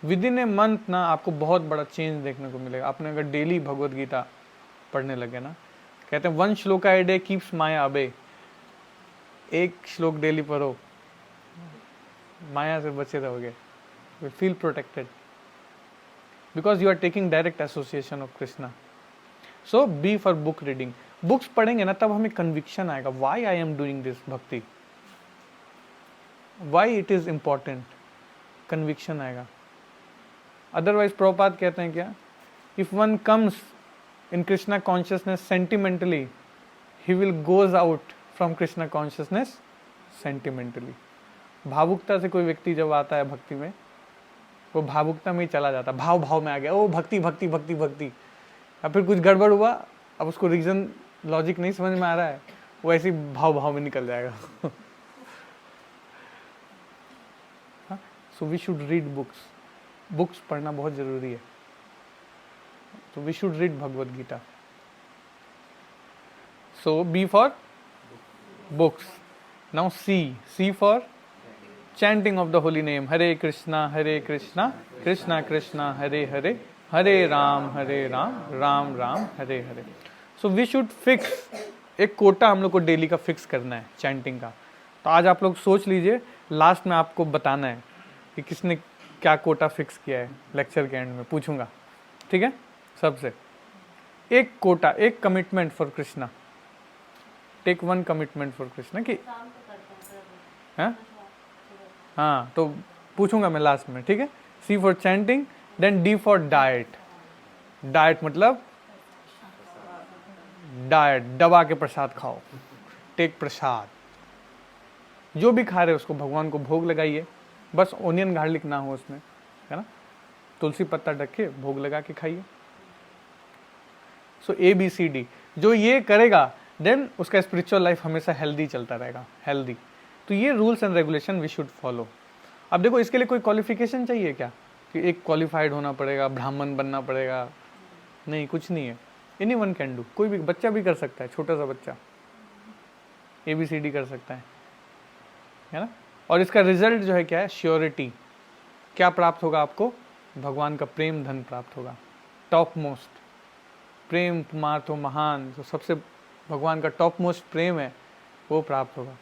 विद इन ए मंथ ना आपको बहुत बड़ा चेंज देखने को मिलेगा। आपने अगर डेली भगवत गीता पढ़ने लगे ना, कहते हैं 1 shloka a day keeps maya away. 1 श्लोक डेली पढ़ो, माया से बचे रहोगे, will feel protected because you are taking direct association of Krishna. So B for book reading. Books पढ़ेंगे ना तब हमें कन्विक्शन आएगा, why I am doing this bhakti, why it is important, conviction आएगा। अदरवाइज प्रभुपाद कहते हैं क्या, if one comes in Krishna consciousness sentimentally, he will goes out from Krishna consciousness sentimentally. भावुकता से कोई व्यक्ति जब आता है भक्ति में, वो भावुकता में ही चला जाता, भाव में आ गया, ओ भक्ति भक्ति भक्ति भक्ति। या फिर कुछ गड़बड़ हुआ, अब उसको रीजन लॉजिक नहीं समझ में आ रहा है, वो ऐसे भाव में निकल जाएगा। So we should read books. Books पढ़ना बहुत जरूरी है। तो we should read Bhagavad Gita. So B for books. Now C for chanting of the holy name, Hare Krishna Krishna Krishna Hare Hare, Hare Ram Ram Ram Hare Hare। So we should fix एक कोटा हम लोग को daily का fix करना है chanting का। तो आज आप लोग सोच लीजिए, लास्ट में आपको बताना है कि किसने क्या कोटा फिक्स किया है। लेक्चर के एंड में पूछूंगा, ठीक है। सबसे एक कोटा, एक commitment for Krishna. Take 1 commitment for Krishna कि हाँ, तो पूछूंगा मैं लास्ट में, ठीक है। C for chanting, then D for diet. Diet मतलब डाइट, दबा के प्रसाद खाओ, टेक प्रसाद। जो भी खा रहे हो उसको भगवान को भोग लगाइए, बस ओनियन गार्लिक ना हो उसमें, है ना। तुलसी पत्ता ढक के भोग लगा के खाइए। सो ABCD जो ये करेगा, देन उसका स्पिरिचुअल लाइफ हमेशा हेल्दी चलता रहेगा, हेल्दी। तो ये rules and regulation we should follow. अब देखो, इसके लिए कोई क्वालिफिकेशन चाहिए क्या कि एक क्वालिफाइड होना पड़ेगा, ब्राह्मण बनना पड़ेगा? नहीं, कुछ नहीं है। Anyone can do. कोई भी बच्चा भी कर सकता है, छोटा सा बच्चा ABCD कर सकता है ना। और इसका रिजल्ट जो है क्या है, श्योरिटी। क्या प्राप्त होगा आपको? भगवान का प्रेम धन प्राप्त होगा। टॉप मोस्ट प्रेम पुमार्थ महान, जो सबसे भगवान का टॉप मोस्ट प्रेम है, वो प्राप्त होगा।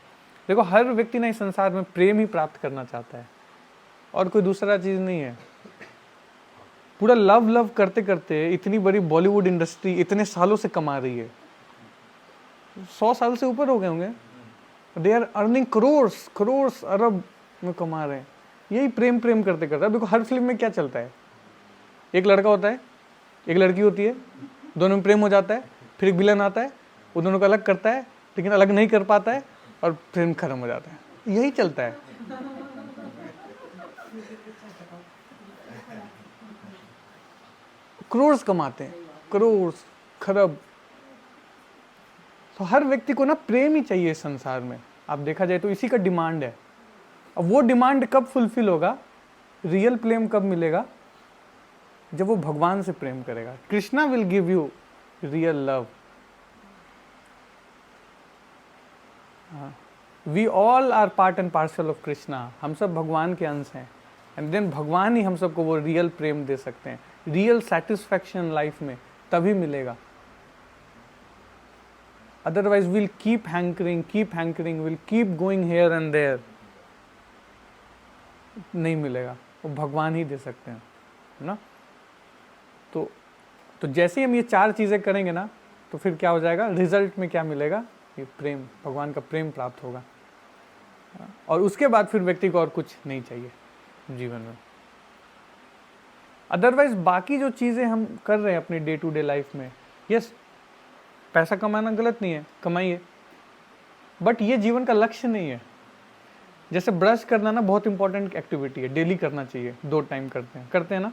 देखो, हर व्यक्ति ना इस संसार में प्रेम ही प्राप्त करना चाहता है, और कोई दूसरा चीज नहीं है। पूरा लव करते करते इतनी बड़ी बॉलीवुड इंडस्ट्री इतने सालों से कमा रही है, 100 साल से ऊपर हो गए होंगे। दे आर अर्निंग करोड़ अरब में कमा रहे हैं, यही प्रेम करते करते। देखो, हर फिल्म में क्या चलता है, एक लड़का होता है, एक लड़की होती है, दोनों में प्रेम हो जाता है, फिर एक विलन आता है, वो दोनों को अलग करता है, लेकिन अलग नहीं कर पाता है, और प्रेम खत्म हो जाता है। यही चलता है। करोड़ कमाते हैं, करोड़ खरब। तो हर व्यक्ति को ना प्रेम ही चाहिए इस संसार में। आप देखा जाए तो इसी का डिमांड है। अब वो डिमांड कब फुलफिल होगा, रियल प्रेम कब मिलेगा? जब वो भगवान से प्रेम करेगा। Krishna will give you real love. We all are part and parcel of Krishna. हम सब भगवान के अंश हैं, एंड देन भगवान ही हम सबको वो रियल प्रेम दे सकते हैं। रियल सेटिस्फैक्शन लाइफ में तभी मिलेगा, otherwise will keep hankering, will keep going here and there, नहीं मिलेगा, वो भगवान ही दे सकते हैं, है ना। तो जैसे ही हम ये 4 चीज़ें करेंगे ना, तो फिर क्या हो जाएगा, रिजल्ट में क्या मिलेगा, ये प्रेम, भगवान का प्रेम प्राप्त होगा, और उसके बाद फिर व्यक्ति को और कुछ नहीं चाहिए जीवन में। अदरवाइज बाकी जो चीज़ें हम कर रहे हैं अपनी डे टू डे लाइफ में, यस पैसा कमाना गलत नहीं है, कमाइए, बट ये जीवन का लक्ष्य नहीं है। जैसे ब्रश करना ना बहुत इंपॉर्टेंट एक्टिविटी है, डेली करना चाहिए, 2 टाइम करते हैं ना,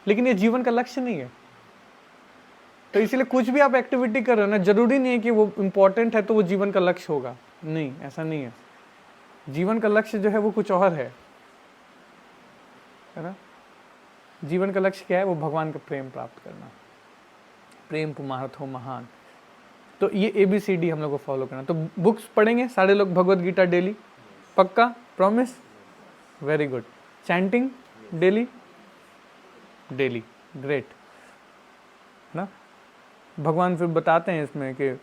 लेकिन ये जीवन का लक्ष्य नहीं है। तो इसलिए कुछ भी आप एक्टिविटी कर रहे हो ना, जरूरी नहीं है कि वो इंपॉर्टेंट है तो वो जीवन का लक्ष्य होगा, नहीं, ऐसा नहीं है। जीवन का लक्ष्य जो है वो कुछ और है ना। जीवन का लक्ष्य क्या है, वो भगवान का प्रेम प्राप्त करना, प्रेम पुमार्थ हो महान। तो ये ABCD हम लोग को फॉलो करना। तो बुक्स पढ़ेंगे सारे लोग, भगवत गीता डेली, पक्का, promise, very good. Chanting daily, great, ना। भगवान फिर बताते हैं इसमें कि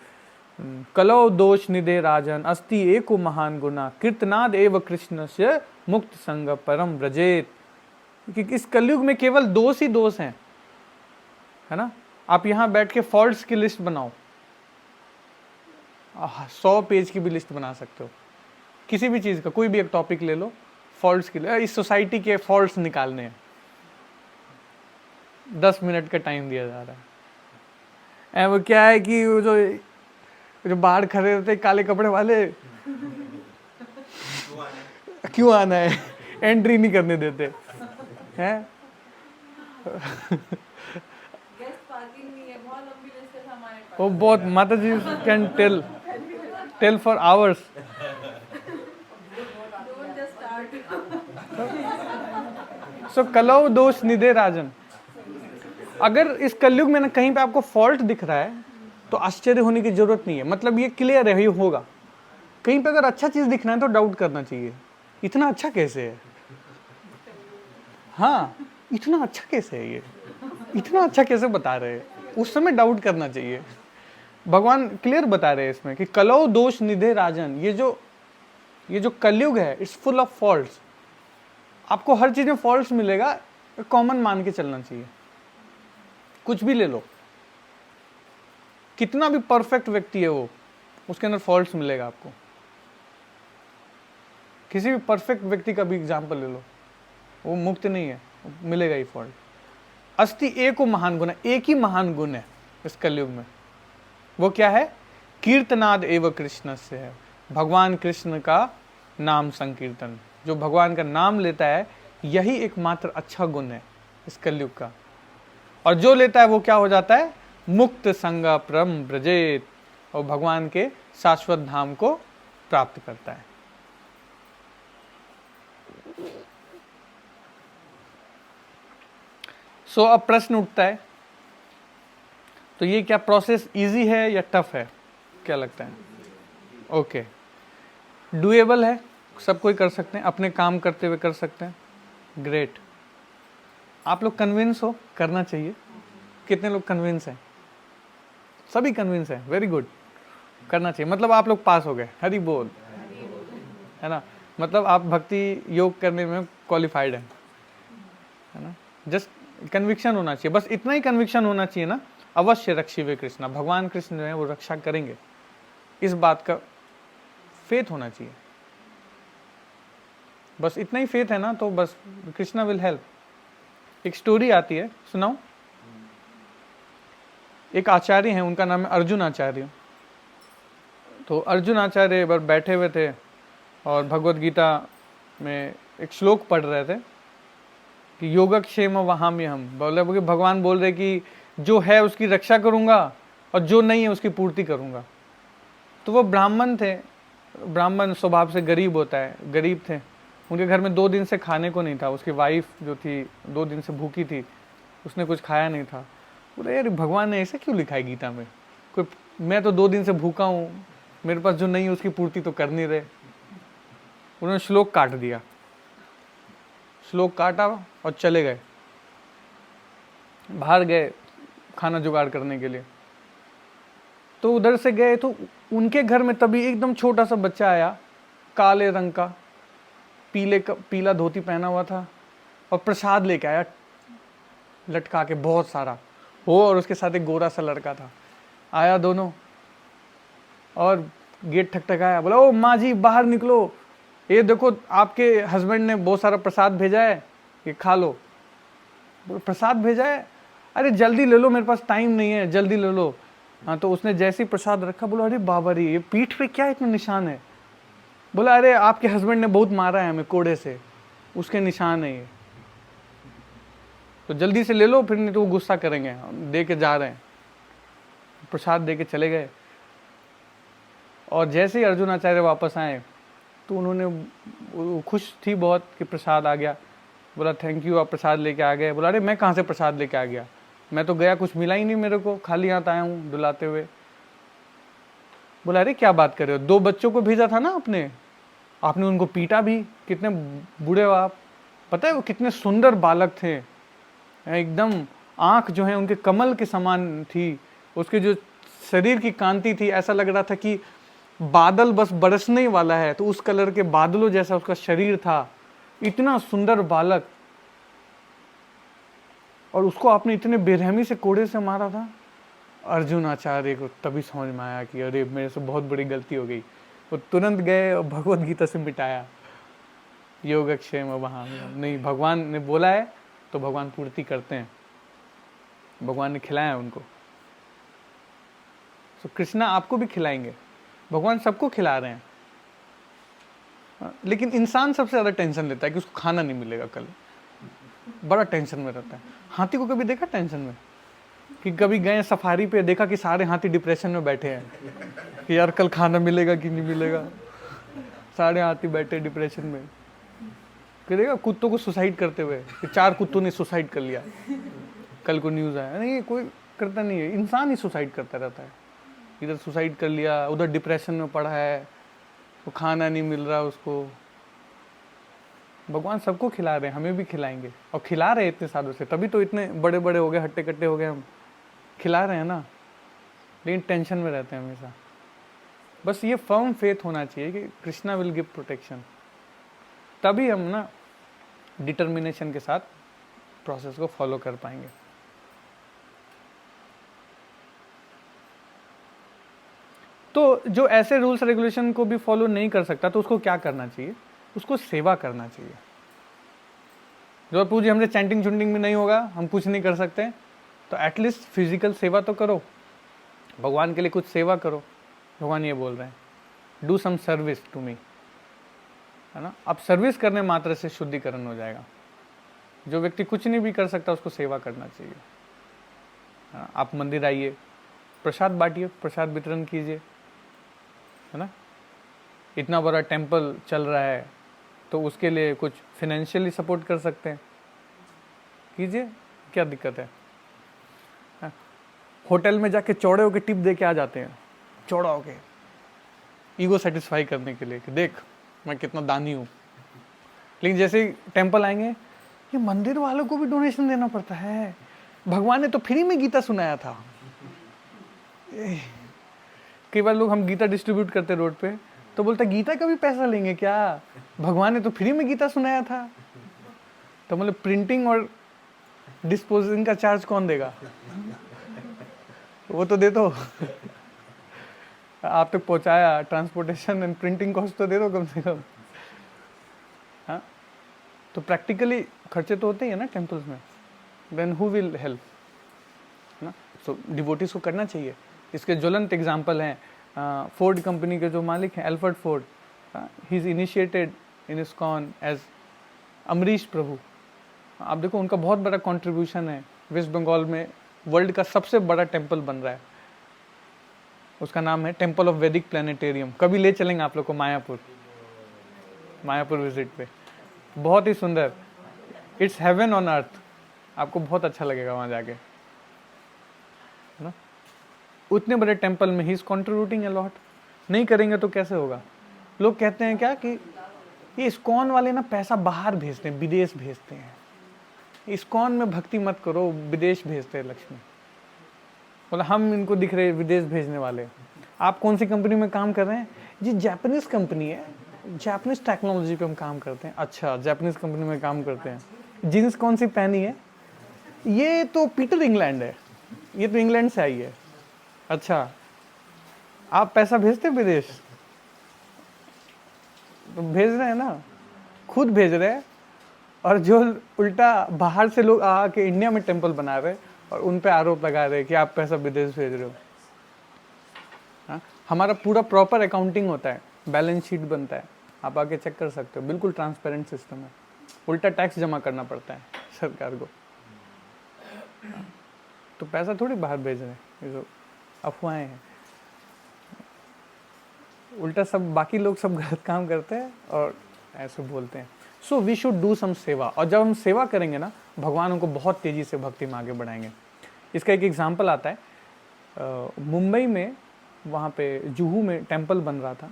कलौ दोष निधे राजन अस्ति एको महान गुना कीर्तनाद एव कृष्ण से मुक्त संग परम व्रजेत। कि इस कलयुग में केवल दोष ही दोष हैं, है ना। आप यहाँ बैठ के फॉल्ट्स की लिस्ट बनाओ, 100 पेज की भी लिस्ट बना सकते हो, किसी भी चीज़ का, कोई भी एक टॉपिक ले लो, फॉल्ट्स की, इस सोसाइटी के फॉल्ट्स निकालने हैं, 10 मिनट का टाइम दिया जा रहा है। वो क्या है कि वो जो बाहर खड़े रहते काले कपड़े वाले, क्यों आना है, एंट्री नहीं करने देते हैं। वो बहुत, माता जी कैन टेल फॉर आवर्स। सो कलौ दोष निधे राजन। अगर इस कलयुग में ना कहीं पे आपको फॉल्ट दिख रहा है तो आश्चर्य होने की जरूरत नहीं है, मतलब ये क्लियर है, ये होगा। कहीं पे अगर अच्छा चीज दिखना है तो डाउट करना चाहिए, इतना अच्छा कैसे है, हाँ इतना अच्छा कैसे है, ये इतना अच्छा कैसे बता रहे हैं, उस समय डाउट करना चाहिए। भगवान क्लियर बता रहे हैं इसमें कि कलौ दोष निधे राजन। ये जो कलयुग है इट्स फुल ऑफ फॉल्ट्स, आपको हर चीज में फॉल्ट्स मिलेगा, कॉमन मान के चलना चाहिए। कुछ भी ले लो, कितना भी परफेक्ट व्यक्ति है वो, उसके अंदर फॉल्ट्स मिलेगा आपको। किसी भी परफेक्ट व्यक्ति का भी एग्जाम्पल ले लो, वो मुक्त नहीं है, मिलेगा ही फॉल्ट। अस्ति एको महान गुण, एक ही महान गुण है इस कलयुग में, वो क्या है, कीर्तनाद एव कृष्ण से है, भगवान कृष्ण का नाम संकीर्तन। जो भगवान का नाम लेता है यही एकमात्र अच्छा गुण है इस कलयुग का, और जो लेता है वो क्या हो जाता है, मुक्त संग परम व्रजेत, और भगवान के शाश्वत धाम को प्राप्त करता है। सो अब प्रश्न उठता है, तो ये क्या प्रोसेस इजी है या टफ है, क्या लगता है? ओके, डुएबल है, सब कोई कर सकते हैं, अपने काम करते हुए कर सकते हैं, ग्रेट। आप लोग कन्विंस हो करना चाहिए? कितने लोग कन्विंस हैं? सभी कन्विंस हैं, वेरी गुड, करना चाहिए, मतलब आप लोग पास हो गए, हरि बोल, है ना। मतलब आप भक्ति योग करने में क्वालिफाइड है ना। जस्ट कन्विक्शन होना चाहिए, बस इतना ही कन्विक्शन होना चाहिए ना, अवश्य रक्षिवे कृष्णा, भगवान कृष्ण जो है वो रक्षा करेंगे, इस बात का फेथ होना चाहिए। बस इतना ही फेथ है ना, तो बस कृष्णा विल हेल्प। एक स्टोरी आती है, सुनाऊं? एक आचार्य हैं, उनका नाम है अर्जुन आचार्य। तो अर्जुन आचार्य एक बार बैठे हुए थे और भगवत गीता में एक श्लोक पढ़ रहे थे कि योगक्षेम वहाम्य हम, बोले कि भगवान बोल रहे कि जो है उसकी रक्षा करूंगा और जो नहीं है उसकी पूर्ति करूंगा। तो वो ब्राह्मण थे, ब्राह्मण स्वभाव से गरीब होता है, गरीब थे, उनके घर में 2 दिन से खाने को नहीं था, उसकी वाइफ जो थी 2 दिन से भूखी थी, उसने कुछ खाया नहीं था। बोले यार भगवान ने ऐसे क्यों लिखा है गीता में, कोई मैं तो 2 दिन से भूखा हूँ, मेरे पास जो नहीं है उसकी पूर्ति तो कर नहीं रहे। उन्होंने श्लोक काट दिया, श्लोक काटा और चले गए, बाहर गए खाना जुगाड़ करने के लिए। तो उधर से गए तो उनके घर में तभी एकदम छोटा सा बच्चा आया, काले रंग का, पीला धोती पहना हुआ था और प्रसाद लेके आया लटका के बहुत सारा, वो और उसके साथ एक गोरा सा लड़का था। आया दोनों और गेट ठकठकाया, बोला ओ माँ जी बाहर निकलो, ये देखो आपके हस्बैंड ने बहुत सारा प्रसाद भेजा है, ये खा लो। प्रसाद भेजा है, अरे जल्दी ले लो, मेरे पास टाइम नहीं है, जल्दी ले लो। हाँ, तो उसने जैसे ही प्रसाद रखा, बोला अरे बाबा रे, ये पीठ पे क्या इतना निशान है? बोला अरे आपके हस्बैंड ने बहुत मारा है हमें कोड़े से, उसके निशान है ये, तो जल्दी से ले लो, फिर नहीं तो वो गुस्सा करेंगे। दे के जा रहे हैं, प्रसाद दे के चले गए। और जैसे ही अर्जुन आचार्य वापस आए तो उन्होंने, खुश थी बहुत कि प्रसाद आ गया। बोला थैंक यू, आप प्रसाद लेके आ गए। बोला अरे मैं कहाँ से प्रसाद लेके आ गया, मैं तो गया, कुछ मिला ही नहीं मेरे को, खाली हाथ आया हूँ डुलाते हुए। बोला अरे क्या बात कर रहे हो, 2 बच्चों को भेजा था ना आपने उनको पीटा भी, कितने बूढ़े हो आप। पता है वो कितने सुंदर बालक थे, एकदम आंख जो है उनके कमल के समान थी, उसके जो शरीर की कांति थी, ऐसा लग रहा था कि बादल बस बरसने ही वाला है, तो उस कलर के बादलों जैसा उसका शरीर था, इतना सुंदर बालक, और उसको आपने इतने बेरहमी से कोड़े से मारा था। अर्जुन आचार्य को तभी समझ में आया कि अरे मेरे से बहुत बड़ी गलती हो गई। वो तुरंत गए और भगवत गीता से मिटाया, योगक्षेम वहाँ नहीं, भगवान ने बोला है तो भगवान पूर्ति करते हैं, भगवान ने खिलाया उनको। तो कृष्णा आपको भी खिलाएंगे, भगवान सबको खिला रहे हैं। लेकिन इंसान सबसे ज्यादा टेंशन लेता है कि उसको खाना नहीं मिलेगा कल, बड़ा टेंशन में रहता है। हाथी को कभी देखा टेंशन में? कि कभी गए सफारी पे, देखा कि सारे हाथी डिप्रेशन में बैठे हैं कि यार कल खाना मिलेगा कि नहीं मिलेगा, सारे हाथी बैठे डिप्रेशन में। कि देखा कुत्तों को सुसाइड करते हुए कि 4 कुत्तों ने सुसाइड कर लिया, कल को न्यूज आया। नहीं, कोई करता नहीं है, इंसान ही सुसाइड करता रहता है, इधर सुसाइड कर लिया, उधर डिप्रेशन में पड़ा है, वो खाना नहीं मिल रहा उसको। भगवान सबको खिला रहे हैं, हमें भी खिलाएंगे, और खिला रहे हैं इतने सालों से, तभी तो इतने बड़े बड़े हो गए, हट्टे कट्टे हो गए हम, खिला रहे हैं ना। लेकिन टेंशन में रहते हैं हमेशा। बस ये फर्म फेथ होना चाहिए कि कृष्णा विल गिव प्रोटेक्शन, तभी हम ना डिटर्मिनेशन के साथ प्रोसेस को फॉलो कर पाएंगे। तो जो ऐसे रूल्स रेगुलेशन को भी फॉलो नहीं कर सकता, तो उसको क्या करना चाहिए? उसको सेवा करना चाहिए। जो पूजी हमसे चैंटिंग चुंटिंग भी नहीं होगा, हम कुछ नहीं कर सकते, तो एटलीस्ट फिजिकल सेवा तो करो, भगवान के लिए कुछ सेवा करो। भगवान ये बोल रहे हैं, do some service to me, है ना। अब सर्विस करने मात्र से शुद्धिकरण हो जाएगा। जो व्यक्ति कुछ नहीं भी कर सकता, उसको सेवा करना चाहिए, है ना। आप मंदिर आइए, प्रसाद बांटिए, प्रसाद वितरण कीजिए, है ना। इतना बड़ा टेम्पल चल रहा है तो उसके लिए कुछ फिनेंशियली सपोर्ट कर सकते हैं, कीजिए, क्या दिक्कत है। होटल में जाके चौड़े होके टिप दे के आ जाते हैं, चौड़ा होके, ईगो सेटिस्फाई करने के लिए कि देख मैं कितना दानी हूँ। लेकिन जैसे ही टेम्पल आएंगे, ये मंदिर वालों को भी डोनेशन देना पड़ता है, भगवान ने तो फ्री में गीता सुनाया था। कई बार लोग, हम गीता डिस्ट्रीब्यूट करते रोड पे, तो बोलता गीता का भी पैसा लेंगे क्या, भगवान ने तो फ्री में गीता सुनाया था। तो मतलब प्रिंटिंग और डिस्पोजिंग का चार्ज कौन देगा? वो तो दे दो, आप तक पहुंचाया, ट्रांसपोर्टेशन एंड प्रिंटिंग कॉस्ट तो दे दो कम से कम। हाँ, तो प्रैक्टिकली खर्चे तो होते ही है ना टेम्पल्स में, देन हु विल हेल्प, है ना। सो डिवोटीज को करना चाहिए। इसके ज्वलंत एग्जाम्पल हैं, फोर्ड कंपनी के जो मालिक हैं, Alfred Ford, he is initiated in ISKCON as Amrish Prabhu. आप देखो उनका बहुत बड़ा कंट्रीब्यूशन है। वेस्ट बंगाल में वर्ल्ड का सबसे बड़ा टेम्पल बन रहा है, उसका नाम है टेम्पल ऑफ वैदिक प्लानिटेरियम। कभी ले चलेंगे आप लोग को मायापुर विजिट पे, बहुत ही सुंदर, इट्स हेवन ऑन अर्थ, आपको बहुत अच्छा लगेगा वहाँ जाके, है ना। उतने बड़े टेम्पल में he is contributing a lot. नहीं करेंगे तो कैसे होगा? लोग कहते हैं क्या कि ये इस्कॉन वाले ना पैसा बाहर भेजते हैं, विदेश भेजते हैं, इस्कॉन में भक्ति मत करो, विदेश भेजते हैं लक्ष्मी। बोला हम इनको दिख रहे विदेश भेजने वाले। आप कौन सी कंपनी में काम कर रहे हैं? जी जापानीज कंपनी है, जापानीज टेक्नोलॉजी पे हम काम करते हैं। अच्छा, जापानीज कंपनी में काम करते हैं। जीन्स कौन सी पहनी है? ये तो पीटर इंग्लैंड है, ये तो इंग्लैंड से आई है। अच्छा, आप पैसा भेजते हैं विदेश? तो भेज रहे हैं ना, खुद भेज रहे हैं। और जो उल्टा बाहर से लोग आके इंडिया में टेम्पल बना रहे और उन पे आरोप लगा रहे कि आप पैसा विदेश भेज रहे हो। हाँ? हमारा पूरा प्रॉपर अकाउंटिंग होता है, बैलेंस शीट बनता है, आप आके चेक कर सकते हो, बिल्कुल ट्रांसपेरेंट सिस्टम है। उल्टा टैक्स जमा करना पड़ता है सरकार को। हाँ? तो पैसा थोड़ी बाहर भेज रहे हैं, ये तो अफवाहें हैं। उल्टा सब बाकी लोग सब गलत काम करते हैं और ऐसे बोलते हैं। So we should do some seva, और जब हम सेवा करेंगे ना, भगवान उनको बहुत तेज़ी से भक्ति में आगे बढ़ाएंगे। इसका एक एग्जांपल आता है, मुंबई में वहाँ पे जुहू में टेम्पल बन रहा था।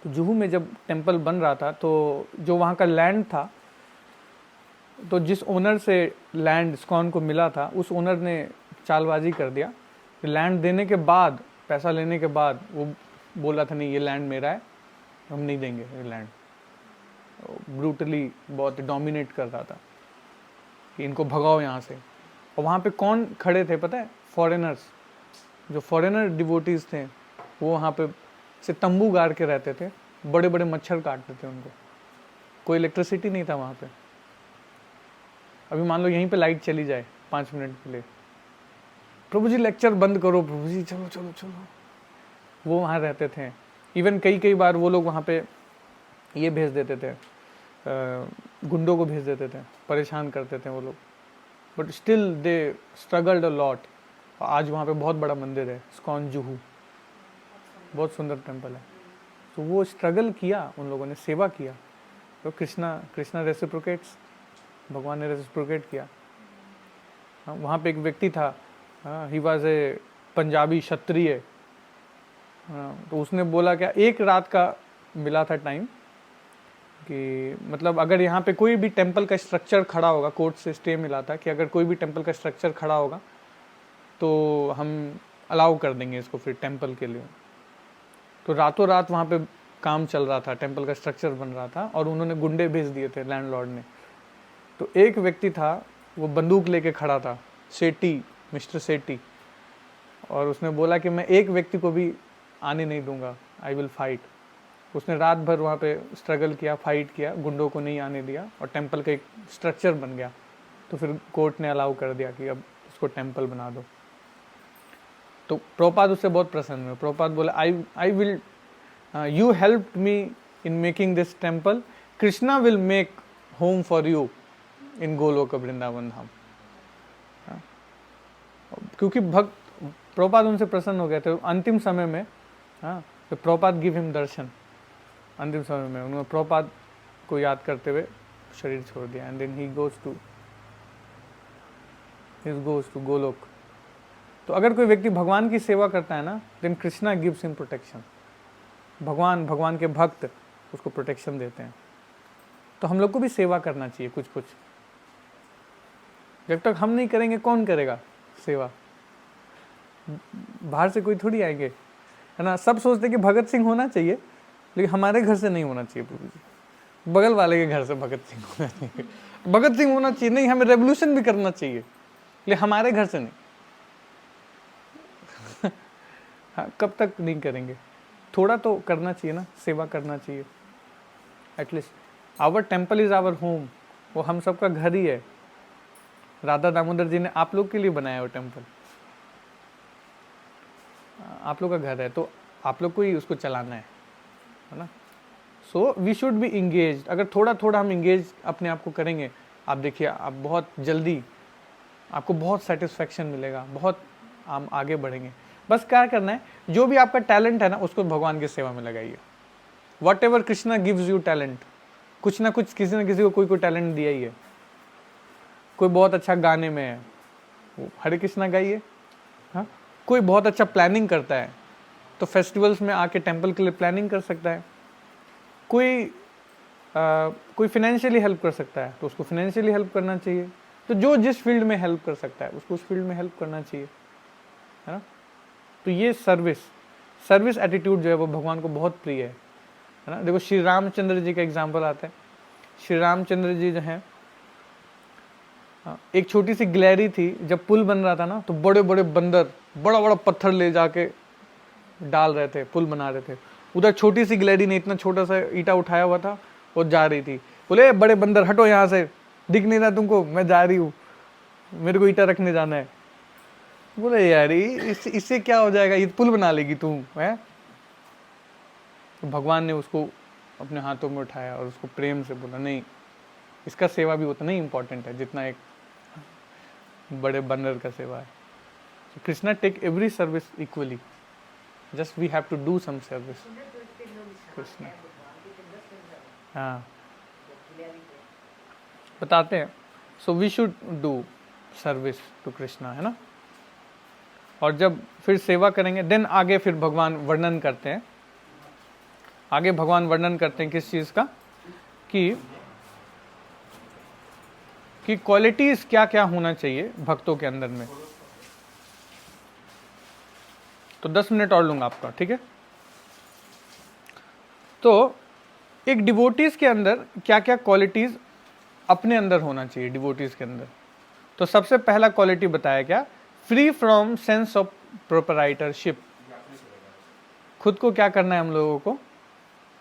तो जुहू में जब टेम्पल बन रहा था तो जो वहाँ का लैंड था, तो जिस ओनर से लैंड इस्कॉन को मिला था, उस ओनर ने चालबाजी कर दिया। लैंड देने के बाद, पैसा लेने के बाद वो बोला था नहीं ये लैंड मेरा है, हम नहीं देंगे ये लैंड। ब्रूटली बहुत डोमिनेट कर रहा था कि इनको भगाओ यहाँ से। और वहाँ पे कौन खड़े थे पता है? फॉरेनर्स। जो फॉरेनर डिवोटीज थे वो वहाँ पे से तंबू गाड़ के रहते थे, बड़े बड़े मच्छर काटते थे उनको। कोई इलेक्ट्रिसिटी नहीं था वहाँ पे। अभी मान लो यहीं पे लाइट चली जाए 5 मिनट के लिए, प्रभु जी लेक्चर बंद करो, प्रभु जी चलो चलो चलो, वो वहाँ रहते थे। इवन कई बार वो लोग वहाँ पे ये भेज देते थे, गुंडों को भेज देते थे, परेशान करते थे वो लोग। But still they struggled a lot. आज वहाँ पे बहुत बड़ा मंदिर है, इस्कॉन जुहू, बहुत सुंदर टेम्पल है। तो वो स्ट्रगल किया, उन लोगों ने सेवा किया। तो कृष्णा रेसिप्रोकेट्स, भगवान ने रेसिप्रोकेट किया। वहाँ पे एक व्यक्ति था, ही वाज ए पंजाबी क्षत्रिय। तो उसने बोला क्या, एक रात का मिला था टाइम कि मतलब अगर यहाँ पे कोई भी टेम्पल का स्ट्रक्चर खड़ा होगा, कोर्ट से स्टे मिला था कि अगर कोई भी टेम्पल का स्ट्रक्चर खड़ा होगा तो हम अलाउ कर देंगे इसको फिर टेम्पल के लिए। तो रातों रात वहाँ पे काम चल रहा था, टेम्पल का स्ट्रक्चर बन रहा था, और उन्होंने गुंडे भेज दिए थे लैंडलॉर्ड ने। तो एक व्यक्ति था, वो बंदूक लेके खड़ा था, सेठी, मिस्टर सेठी, और उसने बोला कि मैं एक व्यक्ति को भी आने नहीं दूंगा, आई विल फाइट। उसने रात भर वहाँ पे स्ट्रगल किया, फाइट किया, गुंडों को नहीं आने दिया, और टेम्पल का एक स्ट्रक्चर बन गया। तो फिर कोर्ट ने अलाउ कर दिया कि अब इसको टेम्पल बना दो। तो प्रभुपाद उससे बहुत प्रसन्न हुए। प्रभुपाद बोले I will, you helped me in making this temple, Krishna will make home for you in Goloka Vrindavan dham. क्योंकि भक्त प्रभुपाद उनसे प्रसन्न हो गए थे अंतिम समय में। हाँ, तो प्रभुपाद गिव हिम दर्शन अंतिम समय में। उन्होंने प्रभुपाद को याद करते हुए शरीर छोड़ दिया, and then he goes to Goloka. तो अगर कोई व्यक्ति भगवान की सेवा करता है ना, then Krishna gives him protection. भगवान के भक्त उसको प्रोटेक्शन देते हैं। तो हम लोग को भी सेवा करना चाहिए कुछ कुछ। जब तक हम नहीं करेंगे कौन करेगा सेवा? बाहर से कोई थोड़ी आएंगे, है ना। सब सोचते कि भगत सिंह होना चाहिए, लेकिन हमारे घर से नहीं होना चाहिए प्रभु जी, बगल वाले के घर से भगत सिंह होना चाहिए। भगत सिंह होना चाहिए नहीं, हमें रेवोल्यूशन भी करना चाहिए, लेकिन हमारे घर से नहीं। हाँ, कब तक नहीं करेंगे? थोड़ा तो करना चाहिए ना, सेवा करना चाहिए at least. Our temple is our home, वो हम सबका घर ही है। राधा दामोदर जी ने आप लोग के लिए बनाया वो टेम्पल, आप लोग का घर है, तो आप लोग को ही उसको चलाना है ना। So we should be engage. अगर थोड़ा थोड़ा हम इंगेज अपने आप को करेंगे, आप देखिए आप बहुत जल्दी आपको बहुत सेटिस्फेक्शन मिलेगा, बहुत हम आगे बढ़ेंगे। बस क्या करना है, जो भी आपका टैलेंट है ना, उसको भगवान की सेवा में लगाइए। What ever Krishna gives you talent, कुछ ना कुछ किसी न किसी को कोई टैलेंट दिया ही है। कोई बहुत अच्छा गाने में है, वो हरे कृष्णा गाइए। हाँ, कोई बहुत अच्छा प्लानिंग करता है, तो फेस्टिवल्स में आके टेम्पल के लिए प्लानिंग कर सकता है। कोई फिनेंशियली हेल्प कर सकता है, तो उसको फिनेंशियली हेल्प करना चाहिए। तो जो जिस फील्ड में हेल्प कर सकता है, उसको उस फील्ड में हेल्प करना चाहिए। है ना। तो ये सर्विस एटीट्यूड जो है वो भगवान को बहुत प्रिय है ना। देखो श्री रामचंद्र जी का एग्जाम्पल आता है। श्री रामचंद्र जी जो हैं, एक छोटी सी गिलहरी थी, जब पुल बन रहा था ना, तो बड़े बड़े बंदर बड़ा बड़ा पत्थर ले जाके डाल रहे थे, पुल बना रहे थे। उधर छोटी सी गिलहरी ने इतना छोटा सा ईटा उठाया हुआ था, वो जा रही थी। बोले बड़े बंदर हटो यहाँ से, दिख नहीं रहा तुमको, मैं जा रही हूँ, मेरे को ईटा रखने जाना है। बोले यार इससे क्या हो जाएगा, ये पुल बना लेगी तू है। तो भगवान ने उसको अपने हाथों में उठाया और उसको प्रेम से बोला नहीं, इसका सेवा भी उतना ही इम्पोर्टेंट है जितना एक बड़े बंदर का सेवा है। So Krishna take every service equally. Just we have to do some service. Krishna. हाँ, बताते हैं। So we should do service to Krishna, है ना। और जब फिर सेवा करेंगे, देन आगे फिर भगवान वर्णन करते हैं। आगे भगवान वर्णन करते हैं किस चीज का, कि क्वालिटीज क्या क्या होना चाहिए भक्तों के अंदर में। तो 10 मिनट और लूंगा आपका, ठीक है। तो एक डिवोटीज के अंदर क्या क्या क्वालिटीज अपने अंदर होना चाहिए डिवोटीज के अंदर। तो सबसे पहला क्वालिटी बताया क्या, free from sense of proprietorship. खुद को क्या करना है हम लोगों को,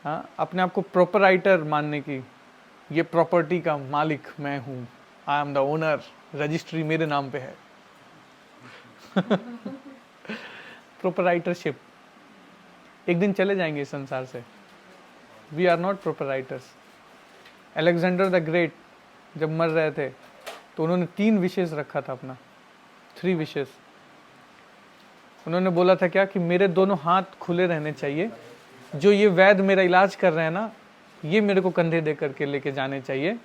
हाँ, अपने आप को प्रोपराइटर मानने की, ये प्रॉपर्टी का मालिक मैं हूं, I am the owner, registry मेरे नाम पे है। प्रोपराइटरशिप, एक दिन चले जाएंगे इस संसार से। We are not proprietors. Alexander the great जब मर रहे थे तो उन्होंने 3 विशेष रखा था अपना, 3 विशेष। उन्होंने बोला था क्या, कि मेरे दोनों हाथ खुले रहने चाहिए, जो ये वैद्य मेरा इलाज कर रहे हैं ना, ये मेरे को कंधे दे करके लेके जाने चाहिए,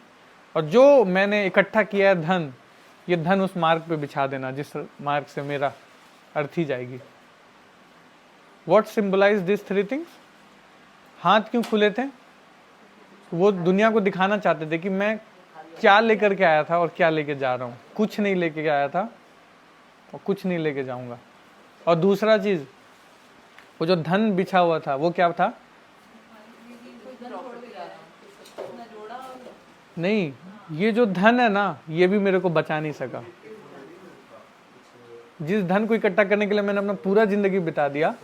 और जो मैंने इकट्ठा किया है धन, ये धन उस मार्ग पे बिछा देना जिस मार्ग से मेरा अर्थी जाएगी। What symbolize these 3 things? हाथ क्यों खुले थे? वो दुनिया को दिखाना चाहते थे कि मैं क्या लेकर के आया था और क्या लेके जा रहा हूँ। कुछ नहीं लेके आया था और कुछ नहीं लेके जाऊंगा। और दूसरा चीज, वो जो धन बिछा हुआ था वो क्या था, नहीं, ये जो धन है ना, ये भी मेरे को बचा नहीं सका। जिस धन को इकट्ठा करने के लिए मैंने अपना पूरा जिंदगी बिता दिया,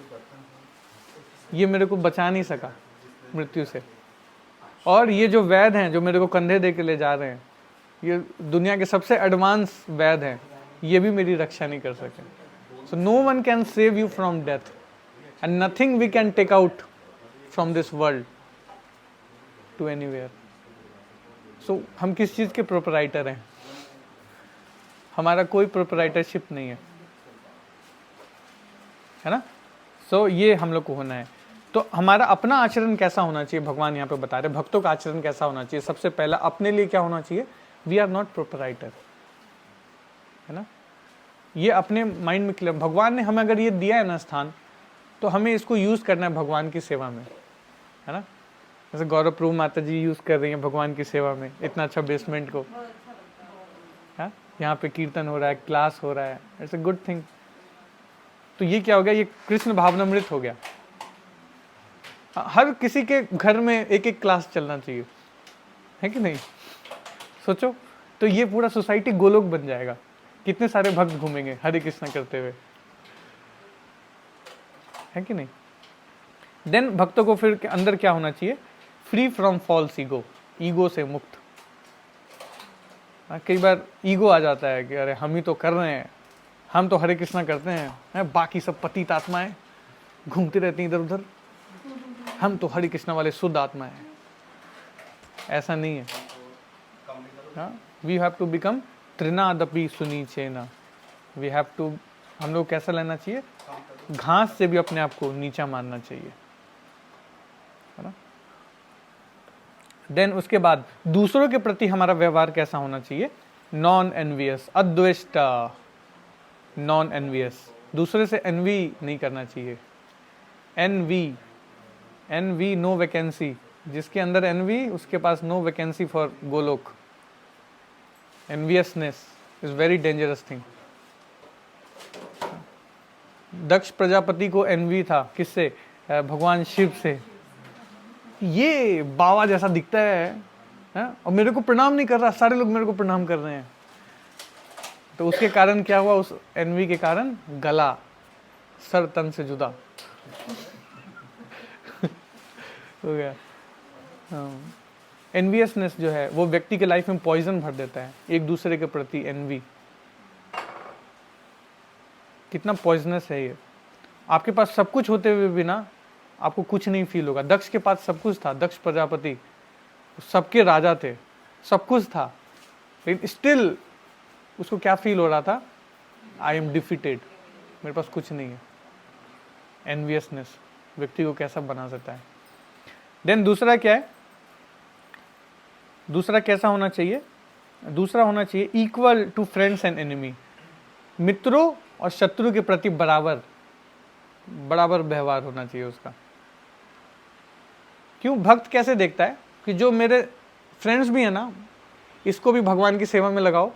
ये मेरे को बचा नहीं सका मृत्यु से। और ये जो वैद्य हैं जो मेरे को कंधे दे के ले जा रहे हैं, ये दुनिया के सबसे एडवांस वैद्य हैं, ये भी मेरी रक्षा नहीं कर सके। So no one can save you from death and nothing we can take out from this world to anywhere. सो हम किस चीज के प्रोपराइटर हैं? हमारा कोई प्रोपराइटरशिप नहीं है ना। सो ये हम लोग को होना है। तो हमारा अपना आचरण कैसा होना चाहिए, भगवान यहाँ पे बता रहे, भक्तों का आचरण कैसा होना चाहिए। सबसे पहला अपने लिए क्या होना चाहिए, वी आर नॉट प्रोपराइटर, है ना। ये अपने माइंड में क्लियर, भगवान ने हमें अगर ये दिया है ना स्थान, तो हमें इसको यूज करना है भगवान की सेवा में, है ना। जैसे गौरव प्रभु माता जी यूज कर रही हैं भगवान की सेवा में इतना अच्छा बेसमेंट को, हाँ, यहाँ पे कीर्तन हो रहा है, क्लास हो रहा है, इट्स अ गुड थिंग। तो ये क्या हो गया, ये कृष्ण भावनामृत हो गया। हर किसी के घर में एक एक क्लास चलना चाहिए, है कि नहीं। सोचो, तो ये पूरा सोसाइटी गोलोक बन जाएगा। कितने सारे भक्त घूमेंगे हरे कृष्णा करते हुए, है कि नहीं। देन भक्तों को फिर अंदर क्या होना चाहिए, free from false ego, ego से मुक्त। कई बार ईगो आ जाता है कि अरे हम ही तो कर रहे हैं, हम तो हरे कृष्णा करते हैं, बाकी सब पतित आत्माएं घूमती रहती हैं इधर उधर, हम तो हरे कृष्णा वाले शुद्ध आत्मा है। ऐसा नहीं है। वी हैव टू बिकम त्रिनादपि सुनीचेना। वी हैव टू, हम लोग कैसा लेना चाहिए, घास से भी अपने आप को नीचा मानना चाहिए, है ना। देन उसके बाद दूसरों के प्रति हमारा व्यवहार कैसा होना चाहिए, नॉन एनवियस, अद्वेष्टा, नॉन एनवियस, दूसरे से एनवी नहीं करना चाहिए। एनवी, एनवी नो वैकेंसी, जिसके अंदर एनवी उसके पास no vacancy for Goloka. Enviousness is very dangerous thing. Daksha Prajapati को एनवी था किससे? भगवान शिव से। ये बाबा जैसा दिखता है और मेरे को प्रणाम नहीं कर रहा, सारे लोग मेरे को प्रणाम कर रहे हैं। तो उसके कारण क्या हुआ? उस एनवी के कारण गला सर तन से जुदा हो गया। एनवियसनेस जो है वो व्यक्ति के लाइफ में पॉइजन भर देता है, एक दूसरे के प्रति एनवी। कितना पॉइजनस है ये। आपके पास सब कुछ होते हुए भी ना आपको कुछ नहीं फील होगा। दक्ष के पास सब कुछ था, दक्ष प्रजापति सबके राजा थे, सब कुछ था, लेकिन स्टिल उसको क्या फील हो रहा था? आई एम डिफीटेड, मेरे पास कुछ नहीं है। एनवियसनेस व्यक्ति को कैसा बना सकता है। देन दूसरा क्या है? दूसरा कैसा होना चाहिए? दूसरा होना चाहिए equal to friends and enemy. मित्रों और शत्रु के प्रति बराबर व्यवहार होना चाहिए उसका। क्यों? भक्त कैसे देखता है कि जो मेरे फ्रेंड्स भी है ना, इसको भी भगवान की सेवा में लगाओ,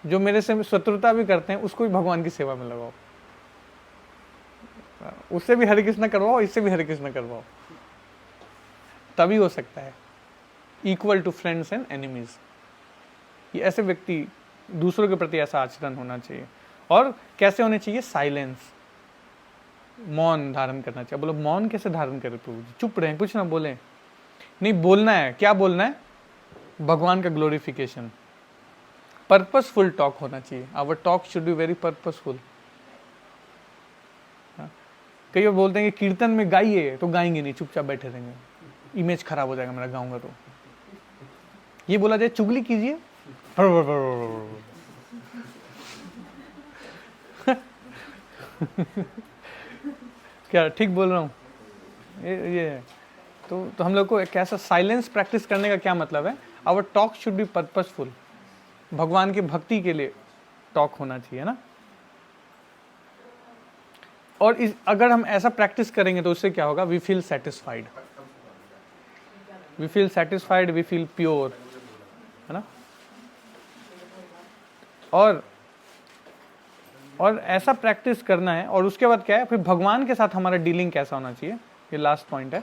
जो मेरे से शत्रुता भी करते हैं उसको भी भगवान की सेवा में लगाओ, उससे भी हरे कृष्ण करवाओ, इससे भी हरे कृष्ण करवाओ, तभी हो सकता है। Equal to friends and enemies, ये ऐसे व्यक्ति, दूसरों के प्रति ऐसा आचरण होना चाहिए। और कैसे होने चाहिए? साइलेंस, मौन धारण करना चाहिए। बोलो मौन कैसे धारण करें प्रभु जी? चुप रहें, कुछ ना बोलें। नहीं, बोलना है। क्या बोलना है? भगवान का ग्लोरिफिकेशन। पर्पसफुल टॉक होना चाहिए। Our talk should be very purposeful. कई बार बोलते हैं कि कीर्तन में गाइए, तो गाएंगे नहीं, चुपचाप बैठे रहेंगे, इमेज खराब हो जाएगा मेरा, गाऊंगा तो। ये बोला जाए चुगली कीजिए, क्या ठीक बोल रहा हूँ? ये है। तो हम लोग को कैसा साइलेंस प्रैक्टिस करने का क्या मतलब है? Our talk should be purposeful. भगवान की भक्ति के लिए टॉक होना चाहिए ना। और अगर हम ऐसा प्रैक्टिस करेंगे तो उससे क्या होगा? We feel satisfied, we feel satisfied, we feel pure, है ना। और ऐसा प्रैक्टिस करना है। और उसके बाद क्या है? फिर भगवान के साथ हमारा डीलिंग कैसा होना चाहिए? ये लास्ट पॉइंट है।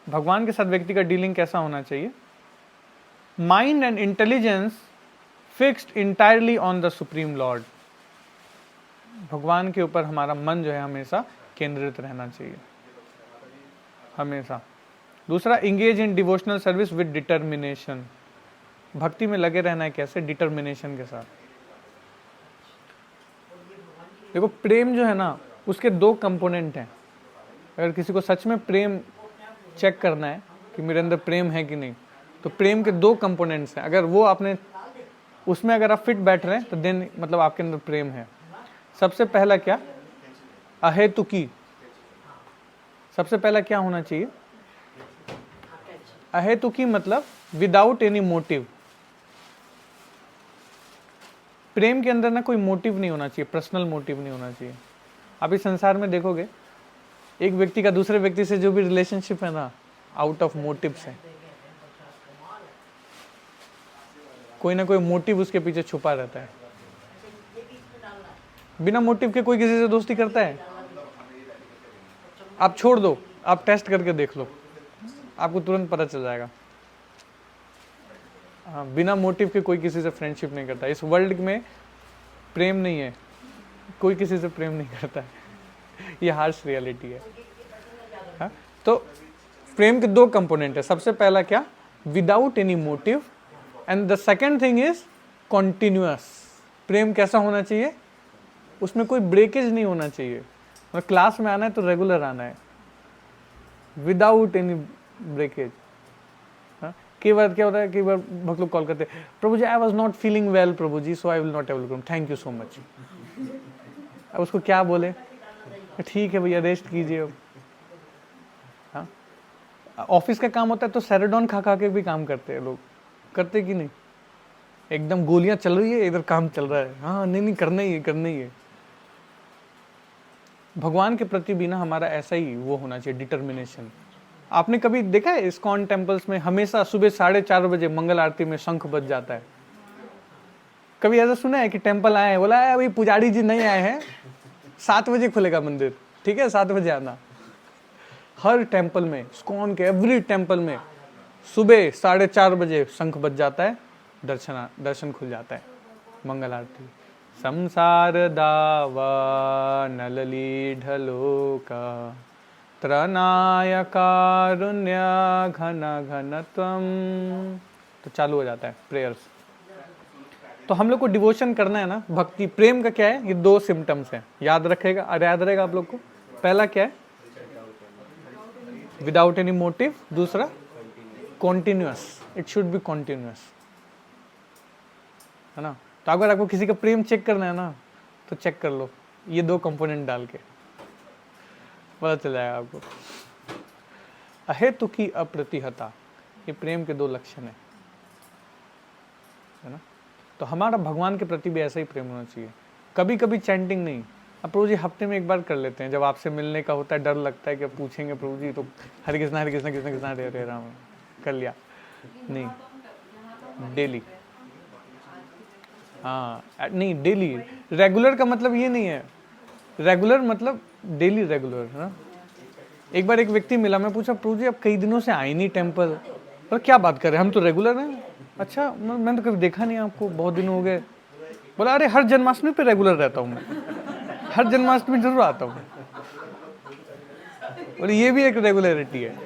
भगवान के साथ व्यक्ति का डीलिंग कैसा होना चाहिए? Mind and intelligence fixed entirely on the supreme Lord. भगवान के ऊपर हमारा मन जो है हमेशा केंद्रित रहना चाहिए, हमेशा। दूसरा, engage in devotional service with determination. भक्ति में लगे रहना है कैसे? डिटर्मिनेशन के साथ। देखो प्रेम जो है ना, उसके दो कंपोनेंट हैं। अगर किसी को सच में प्रेम चेक करना है कि मेरे अंदर प्रेम है कि नहीं, तो प्रेम के दो कंपोनेंट्स हैं। अगर वो आपने उसमें अगर आप फिट बैठ रहे हैं तो देन मतलब आपके अंदर प्रेम है। सबसे पहला क्या? अहेतुकी। सबसे पहला क्या होना चाहिए? अहेतुकी मतलब विदाउट एनी मोटिव। प्रेम के अंदर ना कोई मोटिव नहीं होना चाहिए, पर्सनल मोटिव नहीं होना चाहिए। आप इस संसार में देखोगे एक व्यक्ति का दूसरे व्यक्ति से जो भी रिलेशनशिप है ना, आउट ऑफ मोटिव्स है। कोई ना कोई मोटिव उसके पीछे छुपा रहता है। बिना मोटिव के कोई किसी से दोस्ती करता है? आप छोड़ दो, आप टेस्ट करके देख लो, आपको तुरंत पता चल जाएगा। हाँ, बिना मोटिव के कोई किसी से फ्रेंडशिप नहीं करता। इस वर्ल्ड में प्रेम नहीं है, कोई किसी से प्रेम नहीं करता है। ये हार्श रियलिटी है। हाँ? तो प्रेम के दो कंपोनेंट है। सबसे पहला क्या? Without any motive, and the second thing is continuous. प्रेम कैसा होना चाहिए? उसमें कोई ब्रेकेज नहीं होना चाहिए। और क्लास में आना है तो रेगुलर आना है, विदाउट एनी ब्रेकेज। कई बार क्या होता है, कई बार भक्त लोग कॉल करते हैं, Prabhu ji I was not feeling well Prabhu ji, so I will not able to come, thank you so much. अब उसको क्या बोले? ठीक है भैया, रेस्ट कीजिए। हाँ, ऑफिस का काम होता है तो सेरेडॉन खा खा के भी काम करते हैं लोग, करते कि नहीं? एकदम गोलियां चल रही है, इधर काम चल रहा है, हाँ नहीं करना ही है, करना ही है। भगवान के प्रति भी ना हमारा ऐसा ही वो होना चाहिए, डिटर्मिनेशन। आपने कभी देखा है इस्कॉन टेम्पल्स में हमेशा सुबह 4:30 बजे मंगल आरती में शंख बज जाता है? कभी ऐसा सुना है कि टेम्पल आए हैं, बोला अभी पुजारी जी नहीं आए हैं, 7 बजे खुलेगा मंदिर, ठीक है, 7 बजे आना। हर टेम्पल में, स्कॉन के एवरी टेम्पल में सुबह 4:30 बजे शंख बज जाता है, दर्शन खुल जाता है, मंगल आरती। संसार दावा नलली ढलोका त्रनाय कारुण्य घन घन त्वम, तो चालू हो जाता है प्रेयर्स। तो हम लोग को डिवोशन करना है ना, भक्ति प्रेम का क्या है, ये 2 सिम्टम्स हैं, याद रखेगा, अरे याद रहेगा आप लोग को। पहला क्या है, विदाउट एनी मोटिव, दूसरा continuous, it should be continuous, है ना। तो अगर आपको किसी का प्रेम चेक करना है ना, तो चेक कर लो ये 2 कंपोनेंट डाल के, पता चल जाएगा आपको। अहेतु की अप्रतिहता, ये प्रेम के 2 लक्षण है ना। तो हमारा भगवान के प्रति भी ऐसा ही प्रेम होना चाहिए। कभी कभी चैंटिंग नहीं, अब प्रभु जी हफ्ते में 1 बार कर लेते हैं, जब आपसे मिलने का होता है, डर लगता है कि अब पूछेंगे प्रभु जी, तो हरे कृष्णा कृष्ण कृष्ण हरे हरे राम कर लिया, नहीं, डेली। हाँ नहीं, डेली। रेगुलर का मतलब ये नहीं है, रेगुलर मतलब डेली रेगुलर, है ना। एक बार एक व्यक्ति मिला, मैं पूछा प्रभु जी आप कई दिनों से आए नहीं टेम्पल, पर क्या बात कर रहे हैं, हम तो रेगुलर हैं। अच्छा, मैंने तो कभी देखा नहीं आपको, बहुत दिन हो गए। बोला अरे हर जन्माष्टमी पे रेगुलर रहता हूँ मैं, हर जन्माष्टमी जरूर आता हूँ। बोले ये भी एक रेगुलरिटी है,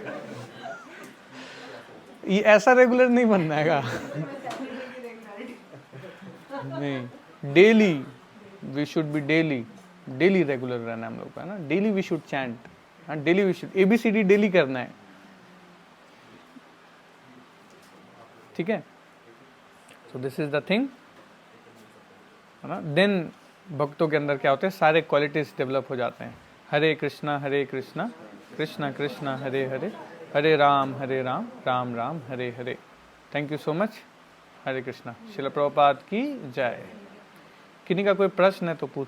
ये ऐसा रेगुलर नहीं बनना है नहीं, daily we should be daily regular रहना हम लोग का, है ना। Daily we should chant, daily we should ABCD daily करना है, ठीक है। So this is the thing, है ना। देन भक्तों के अंदर क्या होते हैं, सारे क्वालिटीज डेवलप हो जाते हैं। Hare Krishna Krishna Krishna Hare Hare, Hare Ram Ram Ram Hare Hare. Thank you so much. Hare Krishna. Srila Prabhupada की जय। किन्हीं का कोई प्रश्न है तो पूछ